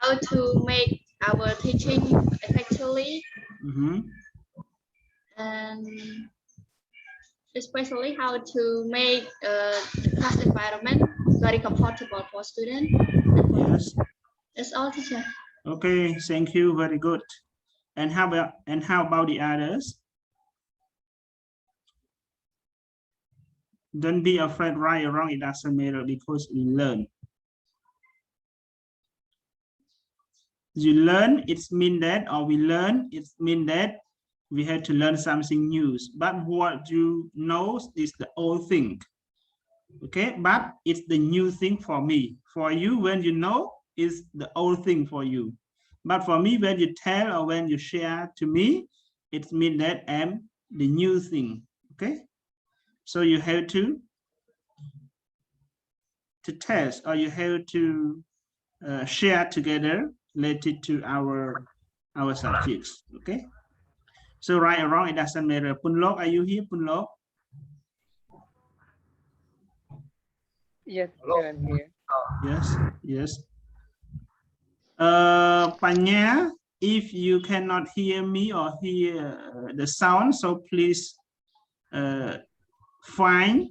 how to make our teaching effectively, and especially how to make the class environment very comfortable for students. Yes. That's all, teacher. Okay, thank you. Very good. And how about the others? Don't be afraid, right or wrong, it doesn't matter because we learn. You learn, it means that, or we learn, it means that we have to learn something new. But what you know is the old thing. Okay, but it's the new thing for me. For you, when you know, is the old thing for you. But for me, when you tell or when you share to me, it means that I'm the new thing. Okay. So you have to test, or you have to share together related to our subjects. Okay. So right or wrong, it doesn't matter. Punlok, are you here, Punlok? Yes, I'm here. Yes, yes. Panya, if you cannot hear me or hear the sound, so please find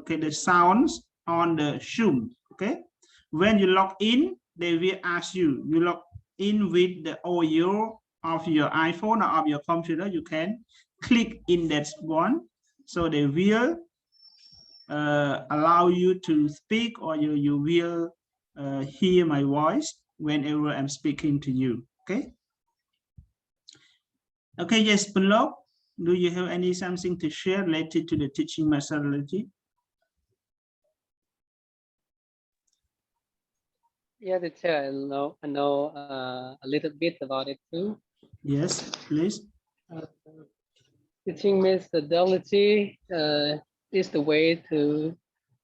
the sounds on the Zoom. Okay, when you log in, they will ask you log in with the audio of your iPhone or of your computer. You can click in that one, so they will allow you to speak, or you will hear my voice whenever I'm speaking to you. Okay. Okay, yes, Punlok, do you have something to share related to the teaching methodology? Yeah, teacher, I know a little bit about it too. Yes, please. Teaching methodology is the way to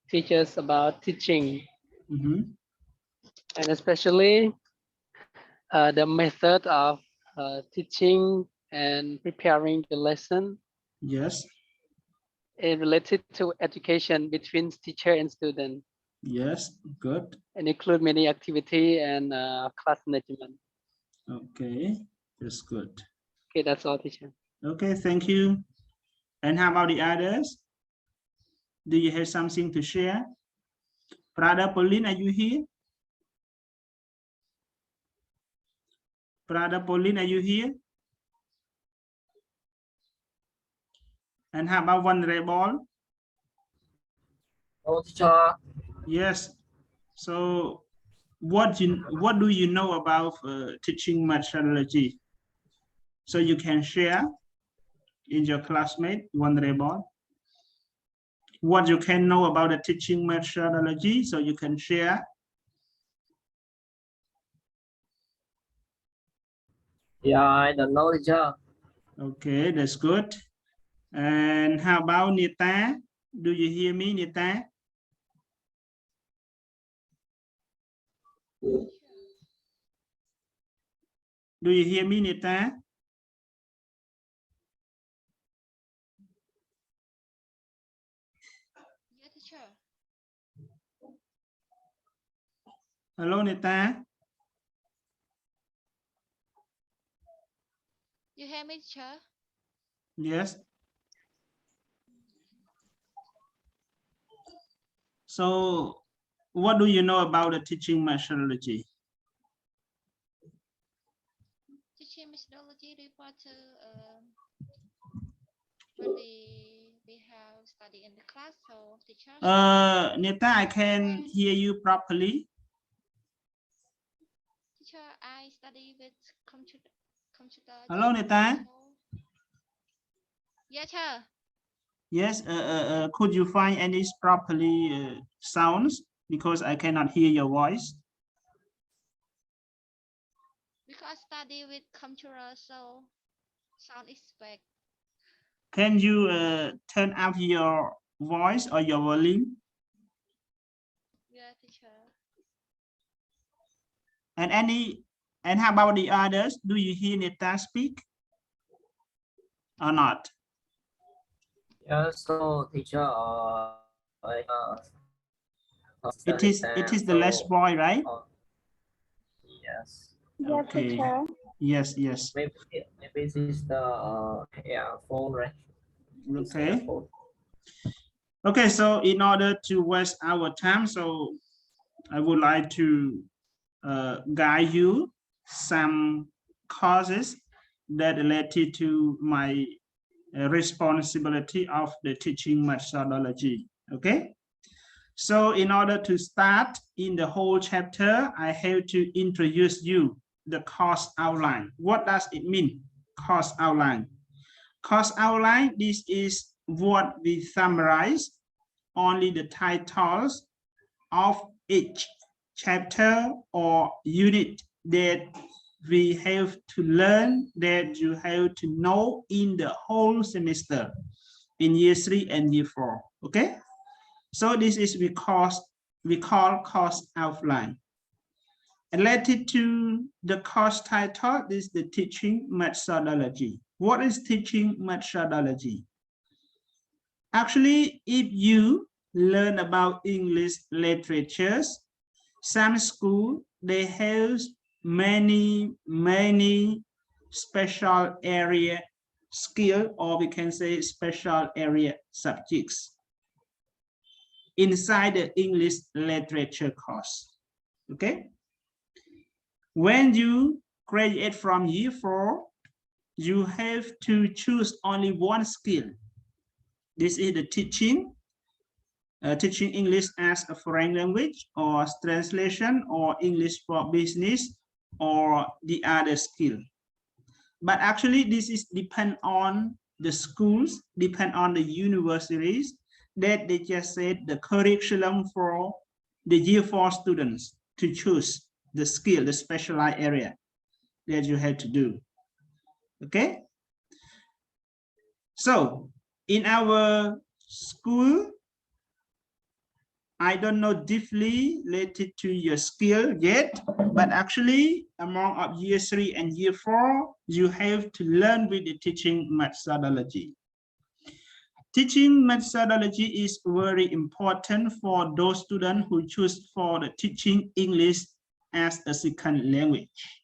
teach us about teaching, and especially the method of teaching and preparing the lesson. Yes. It related to education between teacher and student. Yes, good. And include many activity and class management. Okay, that's good. Okay, that's all, teacher. Okay, thank you. And how about the others? Do you have something to share? Prada Pauline, are you here? Prada Pauline, are you here? And how about Vulnerable? Oh, teacher. Yes. So what do you know about teaching methodology? So you can share in your classmate, Vulnerable. What you can know about the teaching methodology, so you can share. Yeah, I don't know, teacher. Okay, that's good. And how about Nita? Do you hear me, Nita? Do you hear me, Nita? Yeah, teacher. Hello, Nita. You hear me, teacher? Yes. So what do you know about the teaching methodology? Teaching methodology refer to when we have study in the class, so teachers. Nita, I can hear you properly. Teacher, I study with computer. Hello, Nita. Yeah, teacher. Yes, could you find any properly sounds, because I cannot hear your voice? Because I study with computer, so sound is bad. Can you turn up your voice or your volume? Yeah, teacher. And how about the others? Do you hear Nita speak or not? Yeah, so teacher, It is the last boy, right? Yes. Yes, Okay. teacher. Yes. Maybe this is the earphone, right? It's Okay. earphone. Okay, so in order to waste our time, so I would like to guide you some causes that related to my responsibility of the teaching methodology. Okay, so in order to start in the whole chapter, I have to introduce you the course outline. What does it mean, course outline? Course outline, this is what we summarize only the titles of each chapter or unit that we have to learn, that you have to know in the whole semester in year 3 and year 4. Okay, so this is we call course outline. Related to the course title, this is the teaching methodology. What is teaching methodology? Actually, if you learn about English literatures, some school, they have many special area skill, or we can say special area subjects inside the English literature course. Okay, when you graduate from year 4, you have to choose only one skill. This is the teaching English as a foreign language, or translation, or English for business, or the other skill. But actually this is depend on the schools, depend on the universities, that they just said the curriculum for the year 4 students to choose the skill, the specialized area that you have to do. Okay, so in our school, I don't know deeply related to your skill yet, but actually among of year 3 and year 4, you have to learn with the teaching methodology. Teaching methodology is very important for those students who choose for the teaching English as a second language.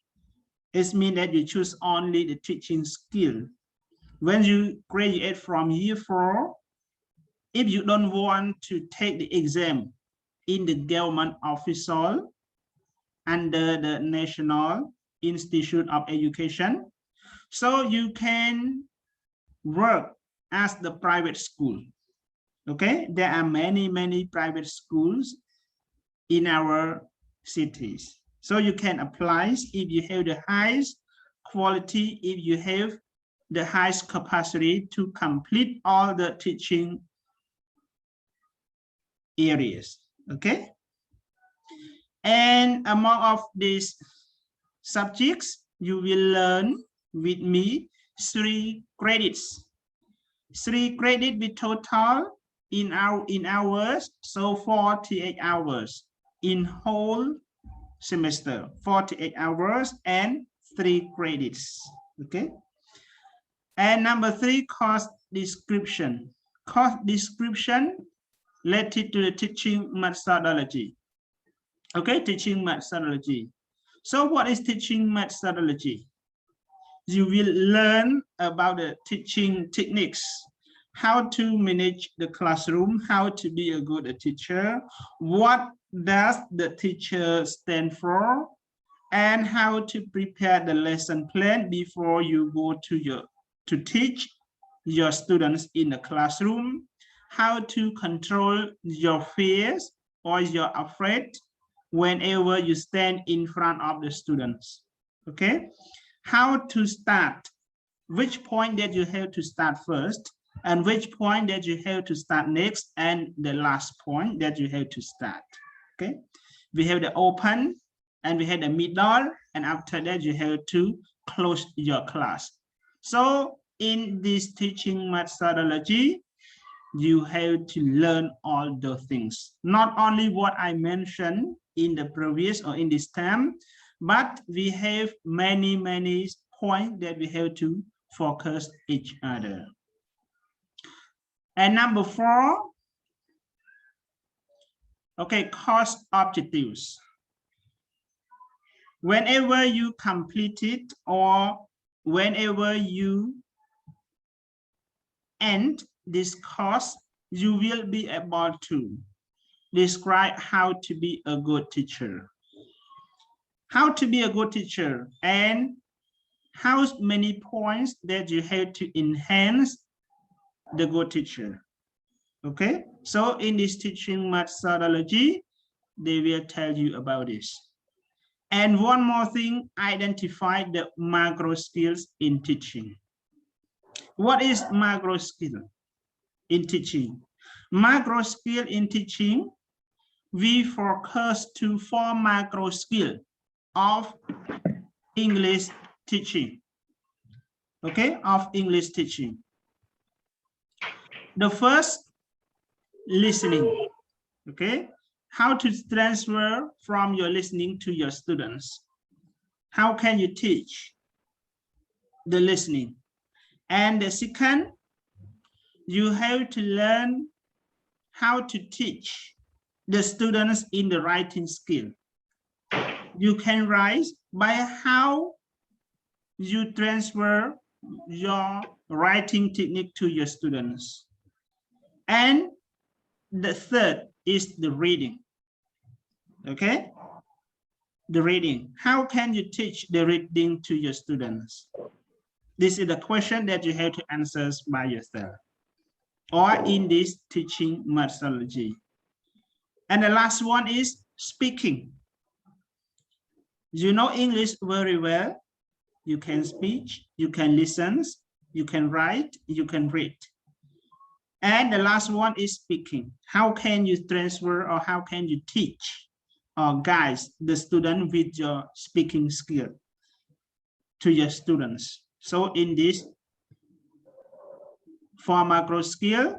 It means that you choose only the teaching skill. When you graduate from year 4, if you don't want to take the exam in the government official under the National Institute of Education, so you can work as the private school. Okay, there are many private schools in our cities. So you can apply if you have the highest quality, if you have the highest capacity to complete all the teaching areas. Okay, and among of these subjects, you will learn with me 3 credits. 3 credits with total in hours, so 48 hours in whole semester, 48 hours and 3 credits. Okay, and number 3, course description. Course description related to the teaching methodology. Okay, teaching methodology. So what is teaching methodology? You will learn about the teaching techniques, how to manage the classroom, how to be a good teacher, what does the teacher stand for, and how to prepare the lesson plan before you go to teach your students in the classroom, how to control your fears or you're afraid whenever you stand in front of the students. Okay, how to start, which point that you have to start first, and which point that you have to start next, and the last point that you have to start. Okay, we have the open and we have the middle, and after that you have to close your class. So in this teaching methodology, you have to learn all those things, not only what I mentioned in the previous or in this term, but we have many points that we have to focus each other. And number 4, Okay, course objectives. Whenever you complete it or whenever you end this course, you will be able to describe how to be a good teacher. How to be a good teacher and how many points that you have to enhance the good teacher. Okay, so in this teaching methodology, they will tell you about this. And one more thing, identify the macro skills in teaching. What is macro skill in teaching? Macro skill in teaching, we focus to 4 macro skills of English teaching. Okay, of English teaching. The first, listening. Okay, how to transfer from your listening to your students. How can you teach the listening? And the second, you have to learn how to teach the students in the writing skill. You can write by how you transfer your writing technique to your students. And the third is the reading. Okay, the reading. How can you teach the reading to your students? This is the question that you have to answer by yourself or in this teaching methodology. And the last one is speaking. You know English very well. You can speak, you can listen, you can write, you can read. And the last one is speaking. How can you transfer or how can you teach or guide the student with your speaking skill to your students? So in this 4 macro skill,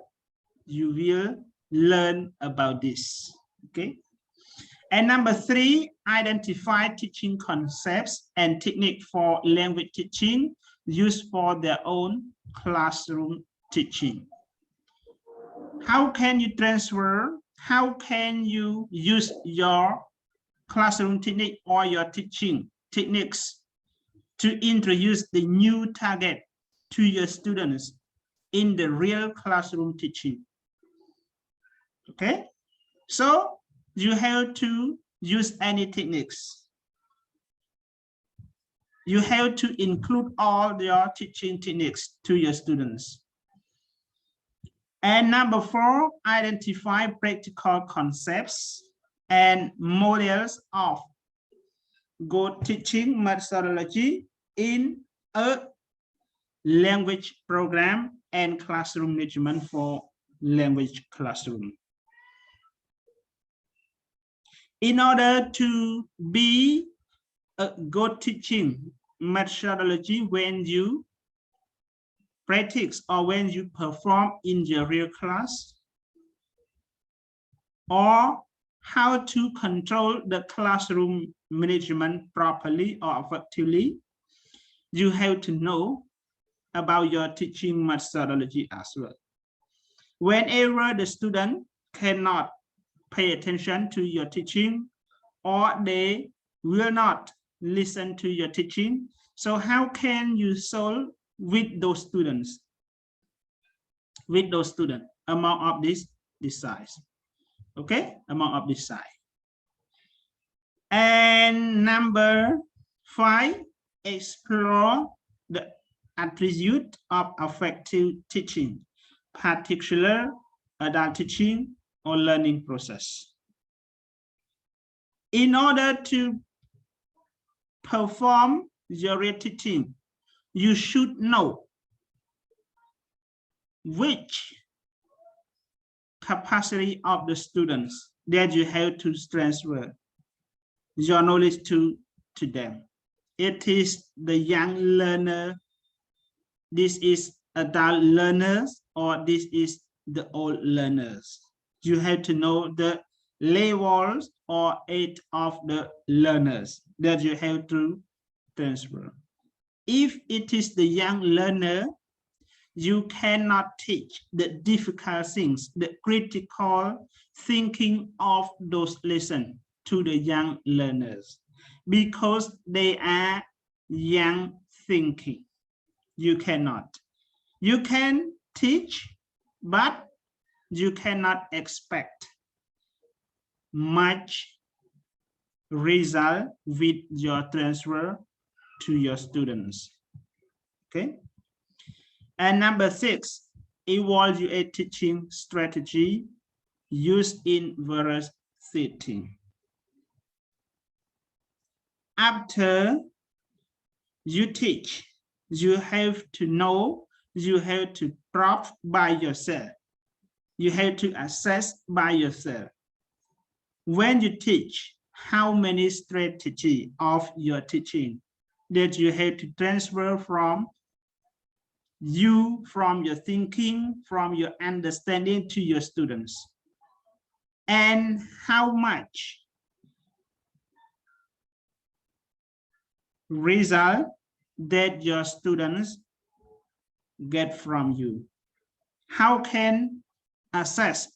you will learn about this. Okay. And number 3, identify teaching concepts and technique for language teaching used for their own classroom teaching. How can you transfer? How can you use your classroom technique or your teaching techniques to introduce the new target to your students in the real classroom teaching? Okay, so you have to use any techniques. You have to include all your teaching techniques to your students. And number 4, identify practical concepts and models of good teaching methodology in a language program and classroom management for language classroom. In order to be a good teaching methodology when you practice or when you perform in your real class, or how to control the classroom management properly or effectively, you have to know about your teaching methodology as well. Whenever the student cannot pay attention to your teaching or they will not listen to your teaching, so how can you solve with those students? With those students among of this size. Okay, among of this size. And number 5, explore the attribute of effective teaching, particular adult teaching or learning process. In order to perform your real teaching, you should know which capacity of the students that you have to transfer your knowledge to them. It is the young learner, this is adult learners, or this is the old learners. You have to know the levels or age of the learners that you have to transfer. If it is the young learner, you cannot teach the difficult things, the critical thinking of those lessons to the young learners because they are young thinking. You cannot. You can teach, but you cannot expect much result with your transfer to your students. Okay. And number 6, evaluate teaching strategy used in various settings. After you teach, you have to know, you have to prove by yourself. You have to assess by yourself. When you teach, how many strategy of your teaching that you have to transfer from you, from your thinking, from your understanding to your students, and how much result that your students get from you. How can assess,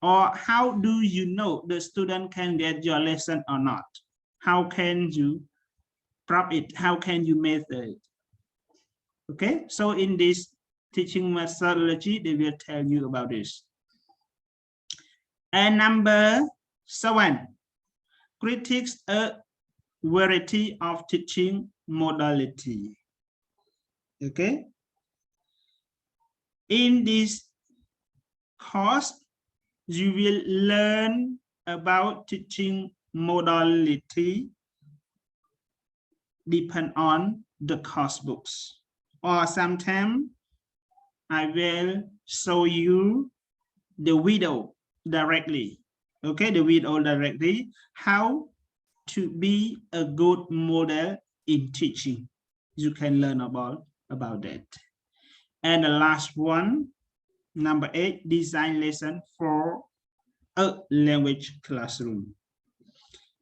or how do you know the student can get your lesson or not? How can you prove it? How can you measure it? Okay, so in this teaching methodology, they will tell you about this. And number 7, critiques a variety of teaching modality. Okay, in this course, you will learn about teaching modality depend on the course books, or sometimes I will show you the video directly. Okay, the video directly, how to be a good model in teaching. You can learn about that. And the last one, number 8, design lesson for a language classroom.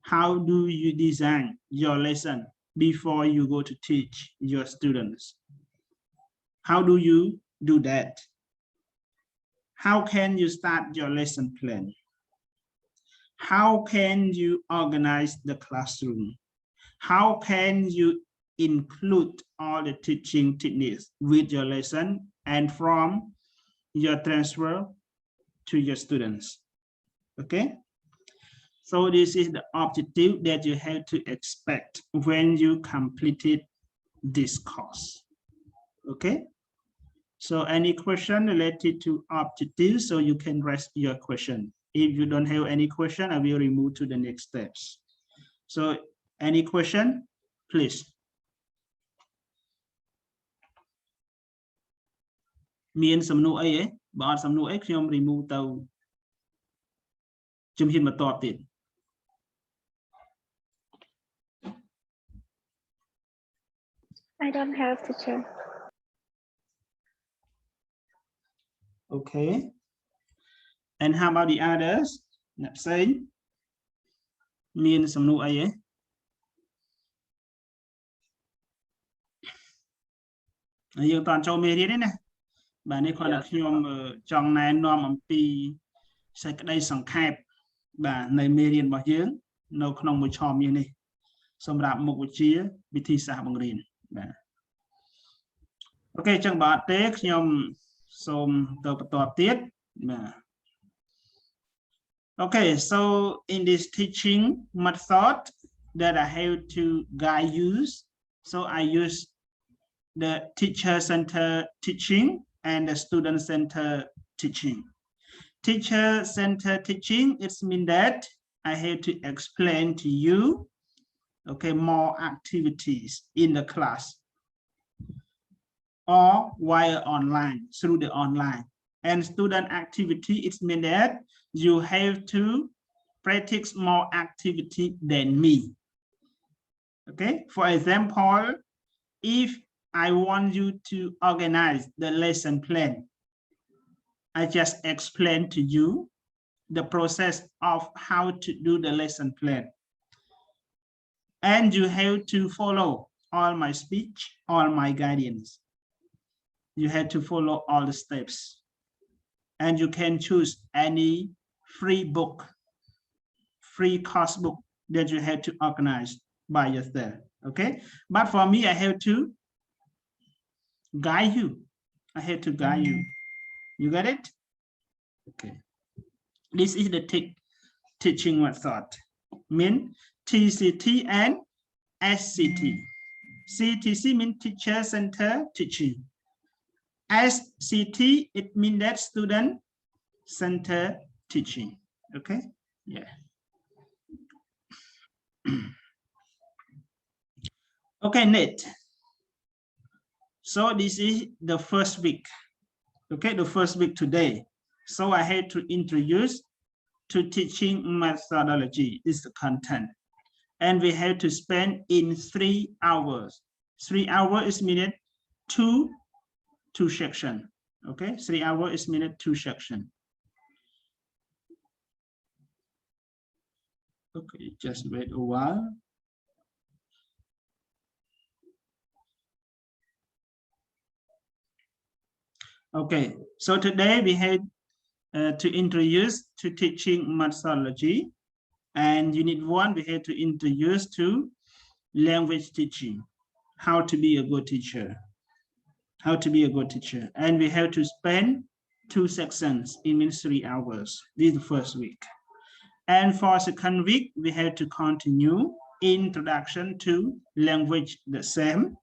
How do you design your lesson before you go to teach your students? How do you do that? How can you start your lesson plan? How can you organize the classroom? How can you include all the teaching techniques with your lesson and from your transfer to your students? Okay, so this is the objective that you have to expect when you completed this course. Okay, so any question related to objectives, so you can raise your question. If you don't have any question, I will remove to the next steps. So any question, please. មានសំណួរអីទេបើអត់សំណួរអីខ្ញុំ remove ទៅជំហានបន្ទាប់ទៀត I don't have, teacher. Okay, and how about the others? អ្នកផ្សេងមានសំណួរអីទេយើងតន់ចូលមេរៀនទេណា បាទនេះគាត់ថាខ្ញុំចង់ណែនាំអំពីសេចក្តីសង្ខេបបាទនៃមេរៀនរបស់យើងនៅក្នុងមួយឆមាសនេះសម្រាប់មុខវិជ្ជាវិធីសាស្ត្របង្រៀនបាទអូខេអញ្ចឹងបើអត់ទេខ្ញុំសូមទៅបន្តទៀតបាទ Okay, so in this teaching method that I have to guide you, so I use the teacher-centered teaching and the student-centered teaching. Teacher-centered teaching, it means that I have to explain to you, okay, more activities in the class or while online, through the online. And student activity, it means that you have to practice more activity than me. Okay, for example, if I want you to organize the lesson plan, I just explain to you the process of how to do the lesson plan. And you have to follow all my speech, all my guidance. You have to follow all the steps. And you can choose any free book, free course book that you have to organize by yourself. Okay, but for me, I have to guide you. I have to guide you. You get it? Okay. This is the teaching method. Mean TCT and SCT. CTC means teacher center teaching. SCT, it means that student center teaching. Okay, yeah. Okay, next. So this is the first week. Okay, the first week today. So I had to introduce to teaching methodology, is the content. And we have to spend in 3 hours. 3 hours is minute two section. Okay, 3 hours is minute 2 section. Okay, just wait a while. Okay, so today we had to introduce to teaching methodology, and unit 1 we had to introduce to language teaching, how to be a good teacher, and we have to spend 2 sections, it means 3 hours. This is the first week. And for second week we have to continue introduction to language, the same,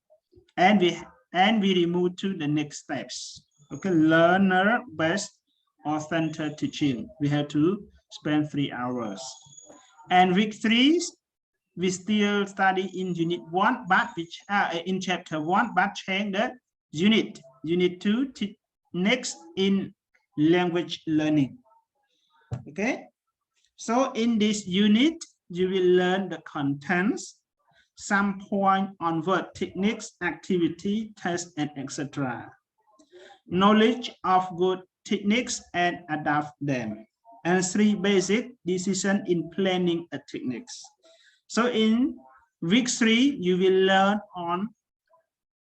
and we remove to the next steps. Okay, learner based or center teaching. We have to spend 3 hours. And week 3, we still study in unit 1, but which in chapter 1, but change the unit. Unit 2 next in language learning. Okay, so in this unit you will learn the contents, some point on word techniques, activity, test, and etc. Knowledge of good techniques and adapt them, and 3 basic decision in planning a techniques. So in week 3 you will learn on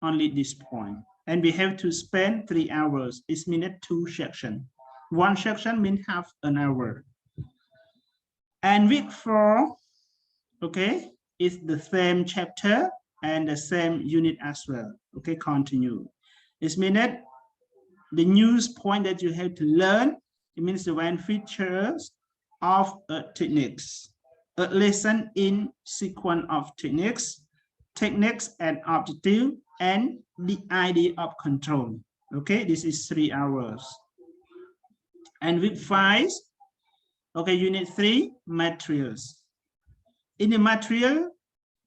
only this point, and we have to spend 3 hours. It's minute 2 section. 1 section means half an hour. And week 4, okay, is the same chapter and the same unit as well. Okay, continue. It's minute the news point that you have to learn. It means the one features of techniques, a lesson in sequence of techniques and objective, and the idea of control. Okay, this is 3 hours. And week 5, okay, unit 3, materials. In the material,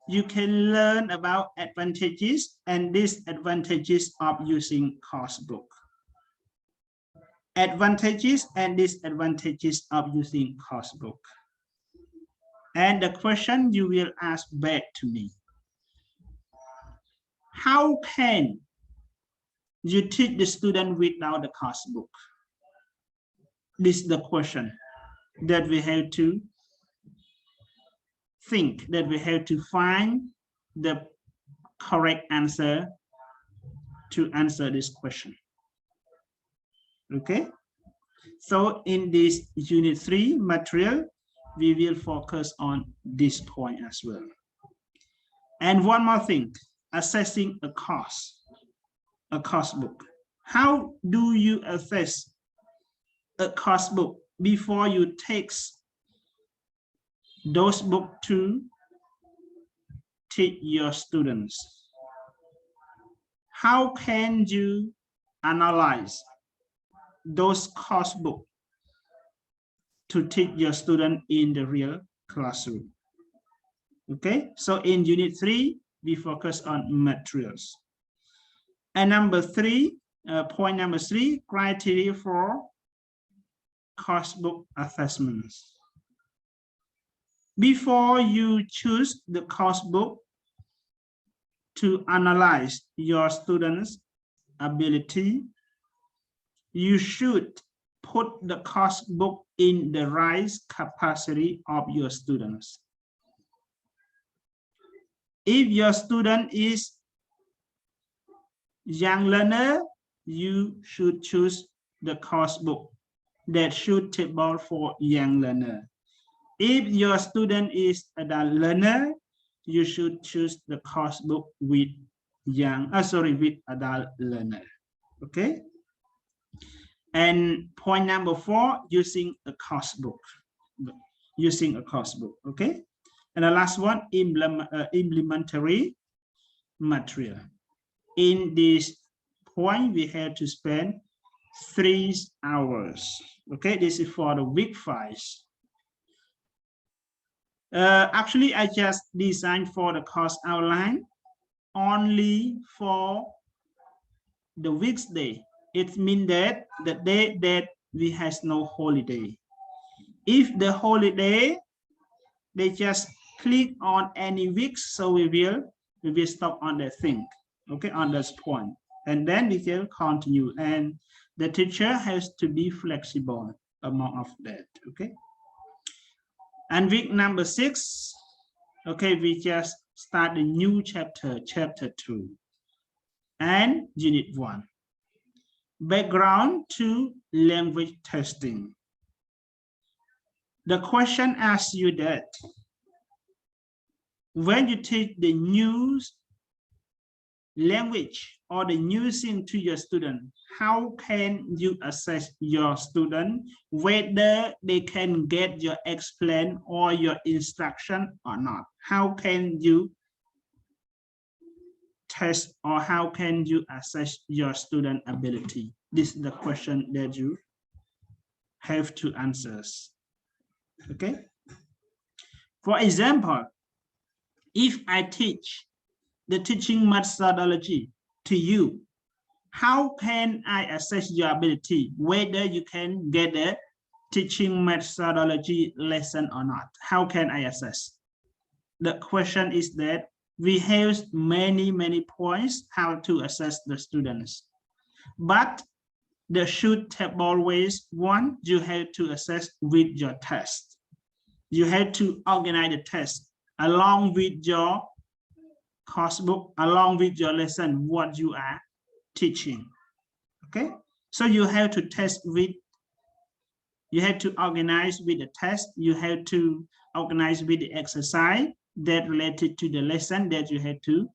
you can learn about advantages and disadvantages of using course book. Advantages and disadvantages of using course book. And the question you will ask back to me: how can you teach the student without the course book? This is the question that we have to think, that we have to find the correct answer to answer this question. Okay, so in this unit 3 material, we will focus on this point as well. And one more thing, assessing a course book. How do you assess a course book before you take those books to teach your students? How can you analyze those course books to teach your student in the real classroom? Okay, so in unit 3 we focus on materials. And point number 3, criteria for course book assessments. Before you choose the course book to analyze your students' ability, you should put the course book in the right capacity of your students. If your student is young learner, you should choose the course book that's suitable for young learner. If your student is adult learner, you should choose the course book with with adult learner. Okay. And point number 4, using a course book. Using a course book. Okay. And the last one, implementary material. In this point, we have to spend 3 hours. Okay, this is for the week 5. Actually, I just designed for the course outline only for the weekday. It means that the day that we has no holiday. If the holiday, they just click on any week, so we will stop on that thing, okay, on this point, and then we can continue, and the teacher has to be flexible among of that. Okay. And week number 6, okay, we just start a new chapter, chapter 2, and unit 1. Background to language testing. The question asks you that when you teach the new language or the new thing to your student, how can you assess your student whether they can get your explain or your instruction or not? How can you test or how can you assess your student ability? This is the question that you have to answer. Okay. For example, if I teach the teaching methodology to you, how can I assess your ability, whether you can get a teaching methodology lesson or not? How can I assess? The question is that we have many points how to assess the students, but the suitable ways, one, you have to assess with your test. You have to organize the test along with your course book, along with your lesson, what you are teaching. Okay, so you have to test with, you have to organize with the test, you have to organize with the exercise that related to the lesson that you have to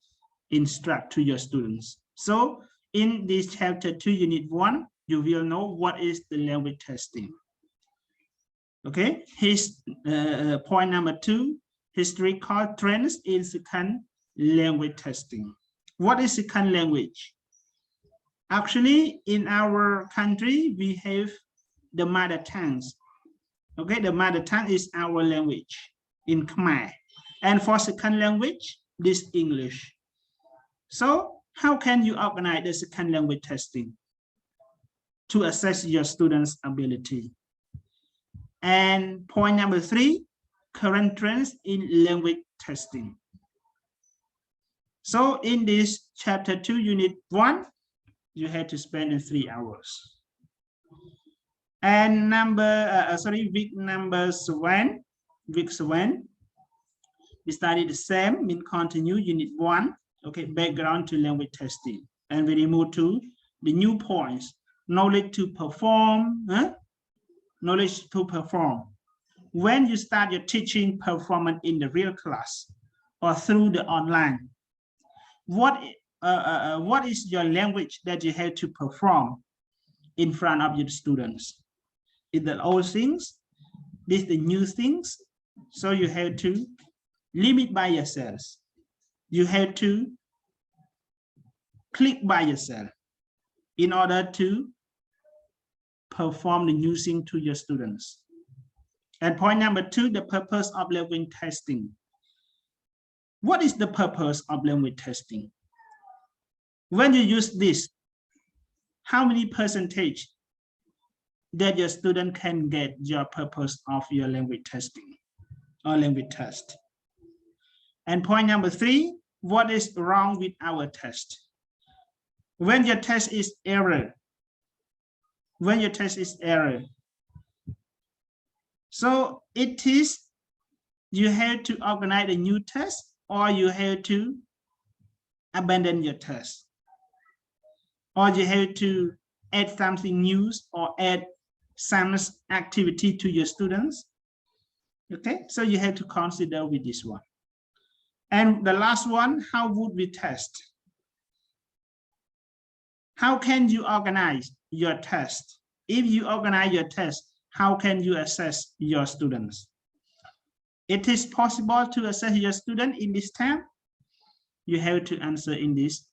instruct to your students. So in this chapter 2, unit 1, you will know what is the language testing. Okay, point number 2, historical trends in second language testing. What is second language? Actually, in our country, we have the mother tongues. Okay, the mother tongue is our language in Khmer. And for second language, this English. So how can you organize the second language testing to assess your students' ability? And point number 3, current trends in language testing. So in this chapter 2, unit 1, you had to spend 3 hours. And week number 7, week 7, we studied the same, mean continue, unit 1, okay, background to language testing. And we move to the new points, knowledge to perform, knowledge to perform. When you start your teaching performance in the real class or through the online, what is your language that you have to perform in front of your students? Is the old things? This the new things? So you have to limit by yourselves. You have to click by yourself in order to perform the new thing to your students. And point number 2, the purpose of language testing. What is the purpose of language testing? When you use this, how many percentage that your student can get your purpose of your language testing or language test? And point number 3, what is wrong with our test? When your test is error, so it is, you have to organize a new test or you have to abandon your test, or you have to add something new or add some activity to your students. Okay, so you have to consider with this one. And the last one, how would we test? How can you organize your test? If you organize your test, how can you assess your students? It is possible to assess your student in this term. You have to answer in this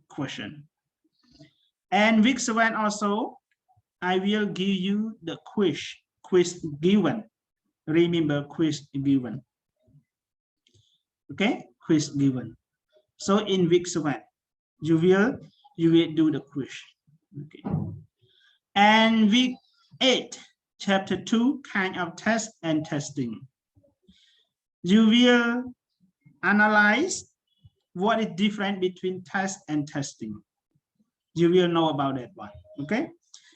question. And week 7 also, I will give you the quiz given. Remember, quiz given. Okay, quiz given. So in week 7, you will do the quiz. Okay. And week 8, chapter 2, kind of test and testing. You will analyze what is different between test and testing. You will know about that one. Okay.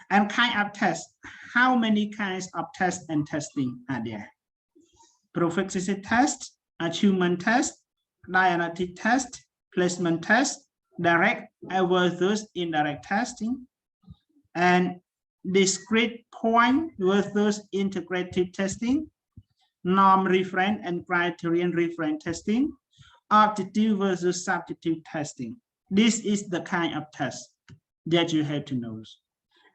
And kind of test. How many kinds of test and testing are there? Proficiency test, achievement test, diagnostic test, placement test, direct versus indirect testing, and discrete point versus integrative testing, norm reference and criterion reference testing, objective versus subjective testing. This is the kind of test that you have to know.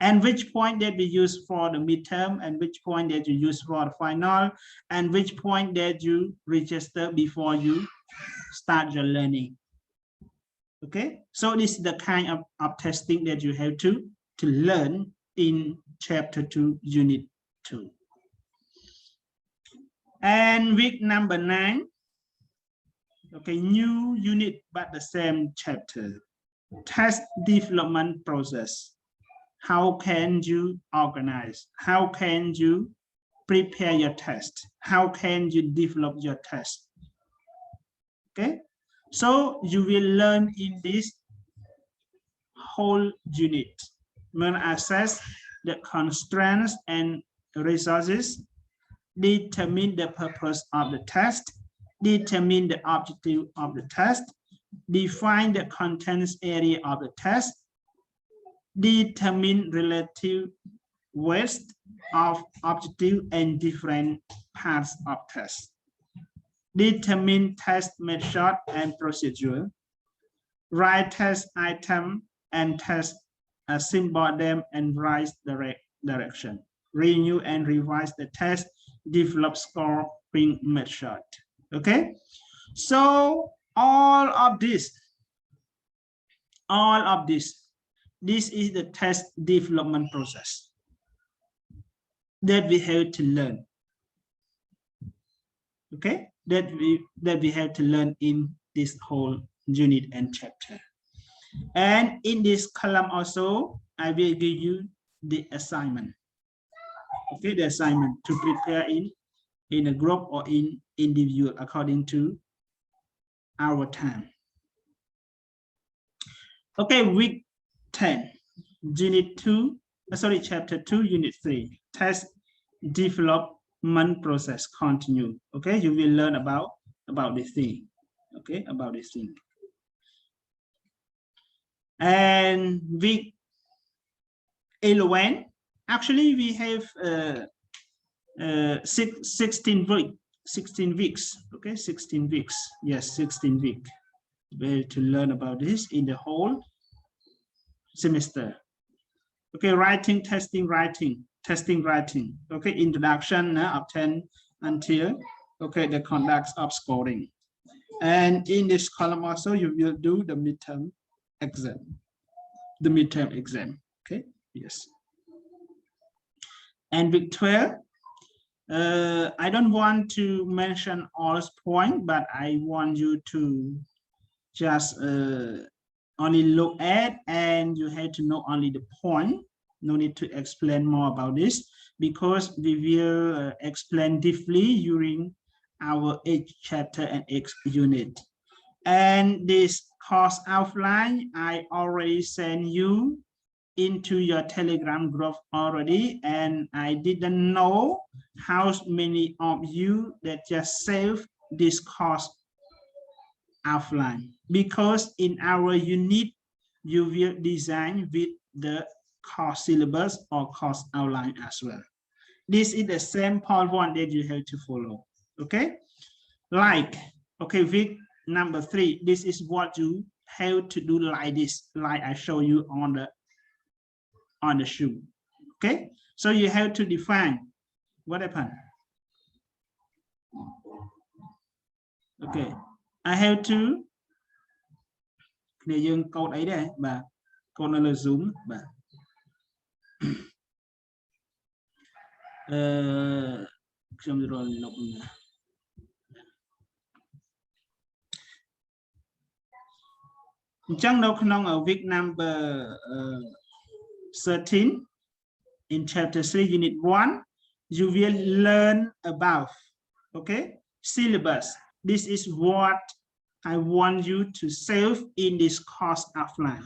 And which point that we use for the midterm, and which point that you use for the final, and which point that you register before you start your learning. Okay, so this is the kind of testing that you have to learn in chapter 2, unit 2. And week number 9, okay, new unit but the same chapter. Test development process. How can you organize? How can you prepare your test? How can you develop your test? Okay, so you will learn in this whole unit. When assess the constraints and resources, determine the purpose of the test, determine the objective of the test, define the contents area of the test, determine relative weights of objective and different parts of test, determine test method and procedure, write test item and test symbol them and write direction, renew and revise the test, develop scoring method. Okay, so all of this, this is the test development process that we have to learn. Okay, that we have to learn in this whole unit and chapter. And in this column also, I will give you the assignment. Okay, the assignment to prepare in a group or in individual according to our time. Okay, week 10, unit 2, chapter 2, unit 3, test development process continue. Okay, you will learn about this thing. Okay, about this thing. And week 11, actually we have 16 weeks. Okay, 16 weeks. Yes, 16 weeks. We have to learn about this in the whole semester. Okay, writing, testing, writing, testing, writing. Okay, introduction of 10 until okay the conduct of scoring. And in this column also you will do the midterm exam. The midterm exam. Okay, yes. And week 12. I don't want to mention all points, but I want you to just only look at, and you have to know only the point. No need to explain more about this because we will explain deeply during our each chapter and each unit. And this course outline I already sent you into your Telegram group already, and I didn't know how many of you that just saved this course outline, because in our unit you will design with the course syllabus or course outline as well. This is the same part one that you have to follow. Okay, like, okay, week number 3, this is what you have to do like this, like I show you on the shoe. Okay, so you have to define what happened. Okay, I have to code ấy đây bà con là zoom bà trong rồi lục chẳng đâu không ở week number 13 in chapter 3 unit 1 you will learn about, okay, syllabus. This is what I want you to save in this course offline,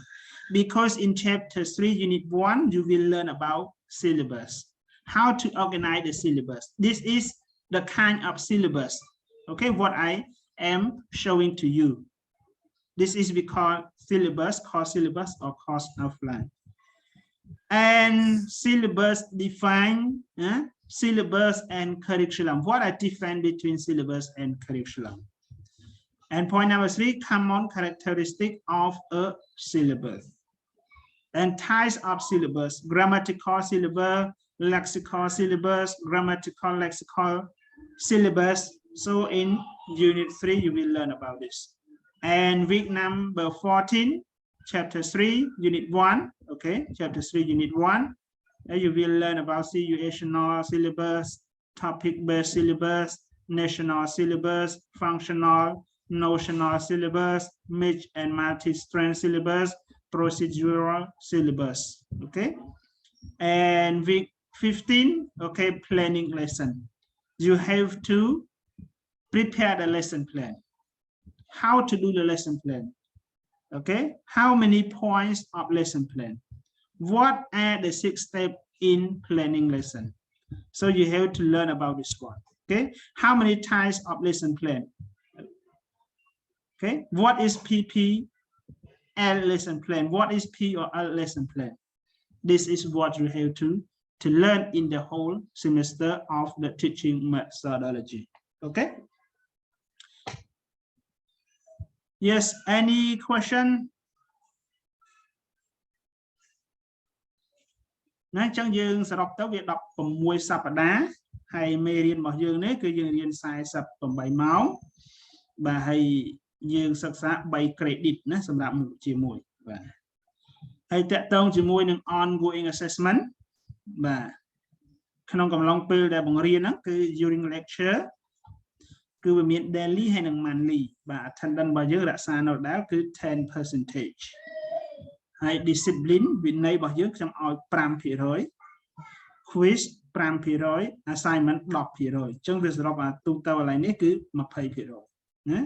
because in chapter 3 unit 1 you will learn about syllabus, how to organize the syllabus. This is the kind of syllabus, okay, what I am showing to you. This is because syllabus, course syllabus or course offline. And syllabus define syllabus and curriculum. What are different between syllabus and curriculum? And point number 3, common characteristic of a syllabus. And types of syllabus: grammatical syllabus, lexical syllabus, grammatical lexical syllabus. So in unit 3, you will learn about this. And week number 14, chapter 3, unit 1, okay, chapter 3, unit 1, you will learn about situational syllabus, topic-based syllabus, national syllabus, functional, notional syllabus, mixed and multi-strand syllabus, procedural syllabus, okay. And week 15, okay, planning lesson. You have to prepare the lesson plan. How to do the lesson plan, okay? How many points of lesson plan? What are the 6 steps in planning lesson? So you have to learn about this one, okay? How many types of lesson plan? Okay, what is PP L lesson plan? What is P or L lesson plan? This is what you have to learn in the whole semester of the teaching methodology, okay? Yes, any question? ណាចឹងយើងសរុបទៅវា16សប្តាហ៍ហើយមេរៀនរបស់យើងនេះគឺយើងរៀន48ម៉ោងបាទហើយយើងសិក្សា3 credit ណាសម្រាប់មុខជាមួយបាទហើយតកតងជាមួយនឹង ongoing assessment បាទក្នុងកំឡុងពេលដែលបង្រៀនហ្នឹងគឺ during lecture គឺវាមាន daily ហើយនិង monthly បាទ attendance របស់យើងរក្សានៅដដែលគឺ 10%ហើយ discipline វិន័យរបស់យើងខ្ញុំឲ្យ 5% quiz 5% assignment 10%អញ្ចឹងវាសរុបអាទូទៅកន្លែងនេះគឺ 20% ណា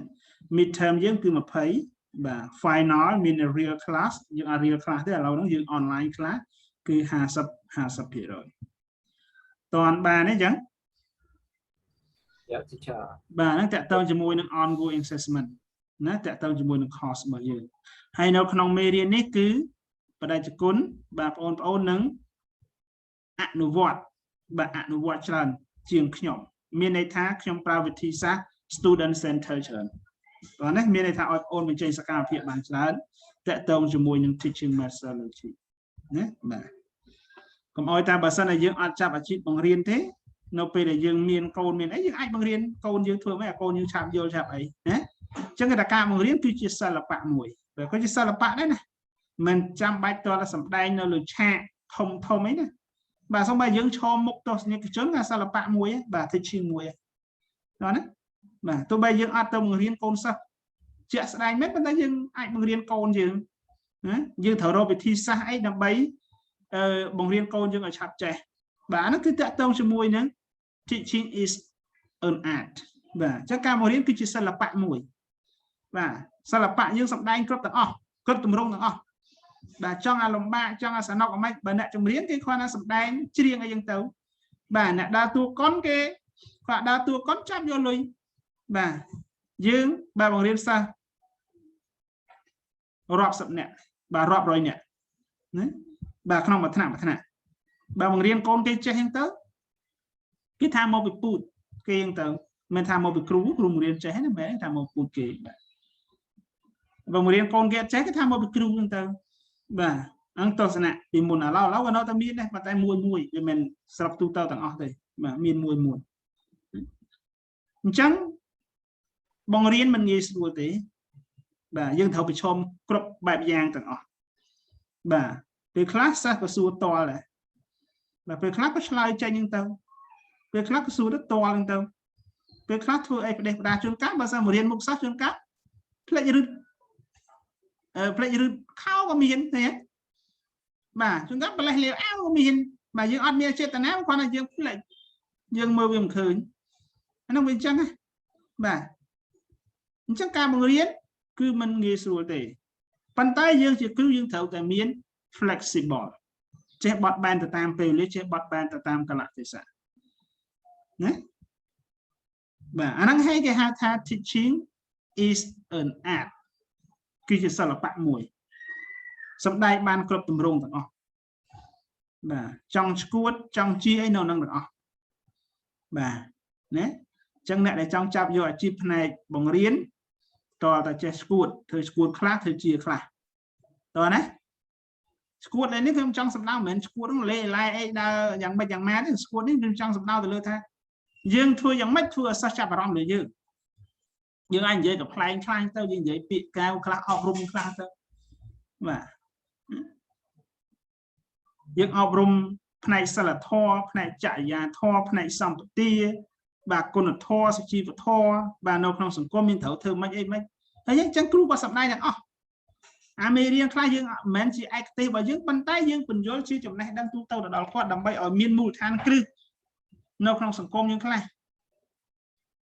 midterm យើងគឺ 20 បាទ final មាន real class យើងអត់ real class ទេឥឡូវហ្នឹងយើង online class គឺ 50% តើបានទេអញ្ចឹង Yeah, teacher. បាទហ្នឹងតកតងជាមួយនឹង ongoing assessment ណាតកតងជាមួយនឹង course របស់យើងហើយនៅក្នុងមេរៀននេះគឺបដិជគុណបាទបងប្អូននឹងអនុវត្តបាទអនុវត្តច្រើនជាងខ្ញុំមានន័យថាខ្ញុំប្រើវិធីសាស្ត្រ student center ច្រើនបាទនេះមានន័យថាឲ្យបងប្អូនបញ្ចេញសកម្មភាពបានច្រើនតកតងជាមួយនឹង teaching methodology ណាបាទកុំឲ្យតែបើសិនតែយើងអត់ចាប់អាជីពបង្រៀនទេនៅពេលដែលយើងមានកូនមានអីយើងអាចបង្រៀនកូនយើងធ្វើមិនឲ្យកូនយើងឆាប់យល់ឆាប់អីណាអញ្ចឹងគេថាការបង្រៀនគឺជាសិល្បៈមួយបើគឺជាសិល្បៈដែរណាមិនចាំបាច់តើសម្ដែងនៅលើឆាកធំអីណាបាទសូម្បីយើងឈរមុខទស្សនិកជនក៏សិល្បៈមួយបាទ teaching មួយណាបាទទោះបីយើងអត់ទៅបង្រៀនកូនសិស្សជាក់ស្ដែងមែនប៉ុន្តែយើងអាចបង្រៀនកូនយើងណាយើងត្រូវរកវិធីសាស្ត្រអីដើម្បីបង្រៀនកូនយើងឲ្យឆាប់ចេះបាទហ្នឹងគឺតាក់ទងជាមួយនឹង teaching is an art បាទអញ្ចឹងការបង្រៀនគឺជាសិល្បៈមួយបាទសិល្បៈយើងសម្ដែងគ្រប់ទាំងអស់គ្រប់ទម្រង់ទាំងអស់បាទចង់ឲ្យលំបាកចង់ឲ្យសនុកអីមិនបើអ្នកចម្រៀងគេគ្រាន់តែសម្ដែងច្រៀងអីចឹងទៅបាទអ្នកដើរតួកុនគេគាត់ដើរតួកុនចាប់យកលុយបាទយើងបាទបង្រៀនសិស្សរាប់សិបនាក់បាទរាប់រយនាក់ណា bà không mà thằng bà bằng riêng con cái chơi tới cái tham một bị bụt cái tới mình tham một bị cú cùng riêng chơi nó bé tham một bụt kì và một riêng con cái chơi cái tham một bị cú tới bà ăn tao nè thì muốn là lâu nó tao biết này mà tay mùi thì mình sập tu tao tặng ở đây mà miên mùi trắng bằng riêng mình nghe rồi thế bà dương thầu bị chôm cướp bài giang tặng ở bà về class sao có số to này và về class có slide chơi nhưng tao về class có số rất to lên tao về class thôi ai phải đẹp đa chuyên cáp bao giờ một riêng mục sát chuyên cáp lại rứt khao có miên thế bà chúng ta lại liều áo của mình mà dương ăn miên chết tao áo con là dương lại dương mơ viêm khởi nó bên chân á bà chắc cả một riêng cứ mình nghe rồi để bàn tay dương chỉ cứ dương thấu tại miên flexible chế bọt bàn từ tam về lấy chế bọt bàn từ tam cả lại thì sao nhé bà anh đang hay cái hatha teaching is an art cứ chỉ sao là bạn mùi sắp đây ban club tầm rung tận bà trong squat trong chi ấy nào năng được bà nhé chẳng lẽ để trong chạp vô chip này bằng riêng to ta chơi squat thời squat class thời chia class to đấy squat này nếu không trong sập đau mình squat nó lê lại đa dạng bạch dạng má thì squat này trong sập đau từ lơ tha dương thua dạng mấy thua sao chạp vào rồi dương anh dễ gặp khai tao dương dễ bị cao class học rung class tao mà dương học rung này sẽ là thò này chạy nhà thò này xong tia bà con là thò sẽ chi vào thò bà nấu trong sủng con miên thấu thơm mấy thấy chẳng cứu vào sập này nè American khai dương men chỉ active và dương bàn tay dương phần dối chi trong này đang tu tàu đào khoa đầm bay ở miền mù than cư nấu trong sủng con dương khai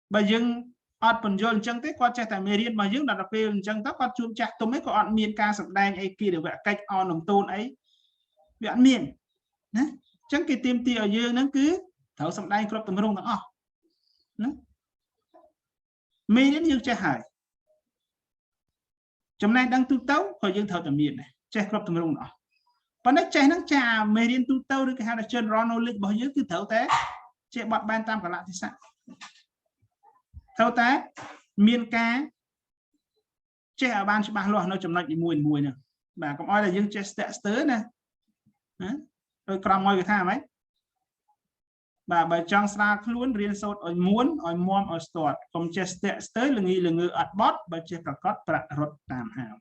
bà dương ở phần dối chân tới qua chạy tại American mà dương đặt về chân tóc qua chuông chặt tôi mấy có ở miền ca sập đai ấy kia để vẽ cách on đồng tôn ấy vẽ miền chẳng cái tim tia ở dương nó cứ thấu sập đai crop tầm rung đó mi đến dương chơi hải trong này đang tu tấu khỏi dương thấu tầm miền này chơi crop tầm rung đó còn nó chơi nó trà mi đến tu tấu được cái hai là chân Ronald lịch bao nhiêu cứ thấu té chơi bọt ban tam cả lại thì sao thấu té miền ca chơi ở ban cho ba loa nó trong này bị mùi nè bà cũng nói là dương chơi step nè rồi còn ngồi cái tha mấy bà bài trong xa luôn riêng sốt ở muốn ở mom ở start không chơi tới là nghi là người ở bot bà chơi cả cốt bạc rốt tạm hào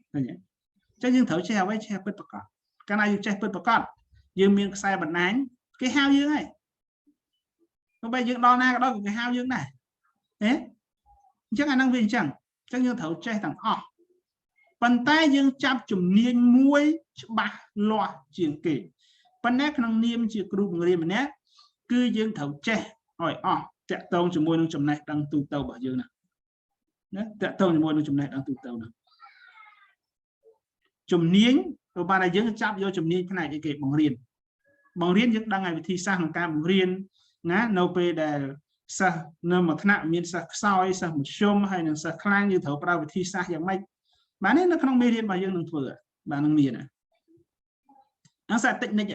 chứ nhưng thử chơi với chơi bớt bạc cái này chơi bớt bạc dương miếng sai bật nánh cái hao dương này nó bây giờ đo na đó cái hao dương này thế chắc là năng viên chẳng chắc như thử chơi thằng bàn tay dương chắp chùm niên muối bạc loa chuyện kể bàn nét năng niêm chỉ group người mình nét cứ dương thấu che hỏi chạy tông cho môi nông chùm này đang tu tàu bảo dương nào chạy tông cho môi nông chùm này đang tu tàu nào chùm niên rồi bà này dương chắp vô chùm niên cái này kể bằng riêng dương đang ngày thi sang hàng ca bằng riêng ná nâu pe để sa nơi mà thằng nào miền sa soi sa một xôm hay là sa khang như thấu vào thi saយ៉ាងម៉េចbà nên nó không mê riêng bà dương đừng vừa bà đừng miền này nó sẽ tịnh này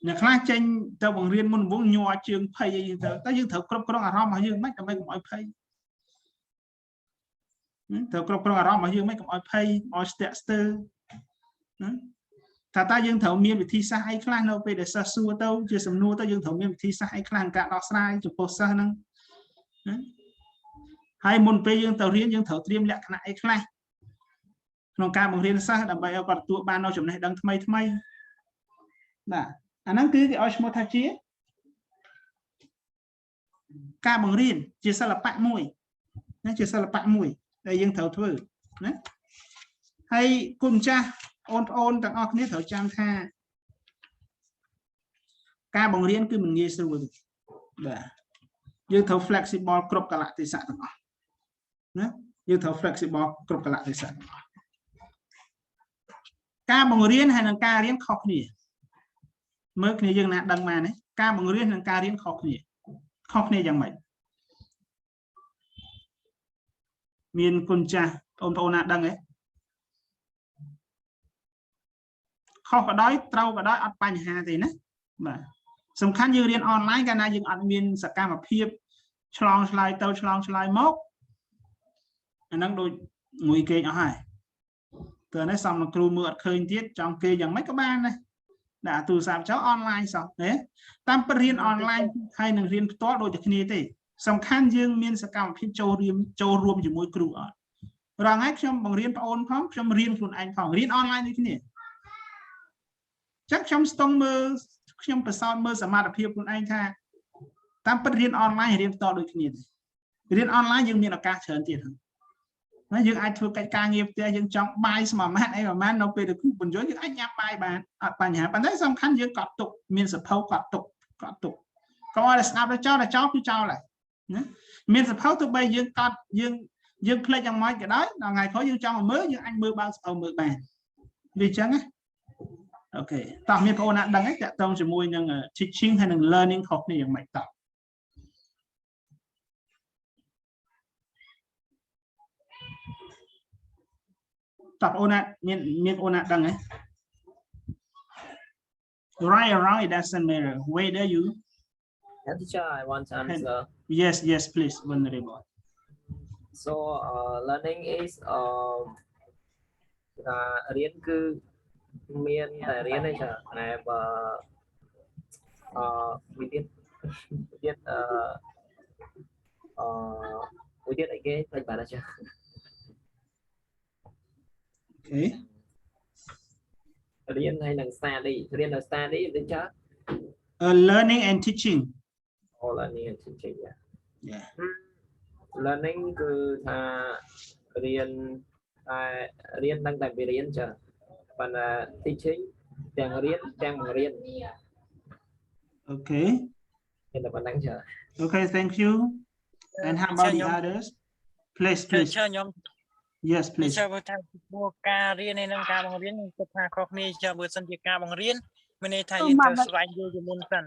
nhà khai tranh tao bằng riêng môn vốn nhòa trường pay tao dương thấu crop crop arom mà dương mấy cái mấy cũng mọi pay thấu crop crop arom mà dương mấy cũng mọi pay mọi stepster thà ta dương thấu miền bị thi sa hay khai đâu về để sa xua tao chưa sầm nua tao dương thấu miền bị thi sa hay khai cả đỏ sai chụp post sa năng hai môn pe dương tàu riêng dương thấu tiêm lẹ cái này khai nó ca bằng riêng sa đầm bay ở còn tụi ban đâu chụp này đang thay bà anh năng cứ cái osmosis ca bằng riêng chỉ sao là bạn mùi nó chỉ sao là bạn mùi đây dương thấu thử hay cùng cha ôn tặng óc nét thấu trang tha ca bằng riêng cứ mình nghe rồi dương thấu flexible crop cả lại thì sạ tặng óc dương thấu flexible crop cả lại thì sạ ca bằng riêng hay là ca riêng khóc nhỉ mới này dương nè đằng mà này ca bằng riêng là ca riêng khóc này chẳng mày miền con cha ôn nè đằng ấy ខុសក៏ដោយត្រូវក៏ដោយអត់បញ្ហាទេណាបាទសំខាន់យើងរៀនអនឡាញកាលណាយើងអត់មានសកម្មភាពឆ្លងឆ្លើយទៅឆ្លងឆ្លើយមកអាហ្នឹងដូចមួយគេអស់ហើយតើនេះសំនឹងគ្រូមើលអត់ឃើញទៀតចង់គេយ៉ាងម៉េចក៏បានដែរដាក់ទូរស័ព្ទចោលអនឡាញសោះទេតាមពិតរៀនអនឡាញហើយនឹងរៀនផ្ទាល់ដូចតែគ្នាទេសំខាន់យើងមានសកម្មភាពចូលរួមជាមួយគ្រូអត់រងហើយខ្ញុំបង្រៀនបងអូនផងខ្ញុំរៀនខ្លួនឯងផងរៀនអនឡាញដូចគ្នាចឹងខ្ញុំស្ទង់មើលខ្ញុំប្រសោតមើលសមត្ថភាពខ្លួនឯងថាតាមពិតរៀនអនឡាញរៀនផ្ទាល់ដូចគ្នាទេរៀនអនឡាញយើងមានឱកាសច្រើនទៀតហើយយើងអាចធ្វើកិច្ចការងារផ្ទះយើងចង់បាយស្មម៉ាត់អីប្រហែលនៅពេលដែលគ្រូបញ្យល់យើងអាចញ៉ាំបាយបានអត់បញ្ហាប៉ុន្តែសំខាន់យើងកត់ទុកមានសភៅកត់ទុកកុំឲ្យស្ដាប់ទៅចោលគឺចោលហើយណាមានសភៅទោះបីយើងកត់យើងភ្លេចយ៉ាងម៉េចក៏ដោយដល់ថ្ងៃក្រោយយើងចង់មើលយើងអាចមើលបើកសភៅមើលបានវាអញ្ចឹងណាអូខេតោះមានបងប្អូនណាដឹងទេតាក់ទងជាមួយនឹង teaching ហើយនឹង learning ខុសគ្នាយ៉ាងម៉េចតោះតើបងប្អូនណាមានបងប្អូនណាដឹងទេ right or wrong it doesn't matter whether you Teacher, I want to answer. yes please vulnerable So learning is រៀនគឺមានតែរៀនទេចាតែបើវិទ្យាអីគេផ្លេចបានចា okay រៀនហើយនឹង study រៀននៅ study ដូចចា learning and teaching learning and teaching yeah learning គឺថារៀនដឹងតែពីរៀនចាប៉ុន្តែ teaching ទាំងរៀនទាំងបង្រៀន okay តែប៉ុណ្ណឹងចា okay thank you and how about the others please yes please ចាំមើលថាការរៀននេះនឹងការបង្រៀនគិតថាខុសគ្នាចាំមើលសិនជាការបង្រៀនមានន័យថាយើងត្រូវស្វែងយល់ជាមុនសិន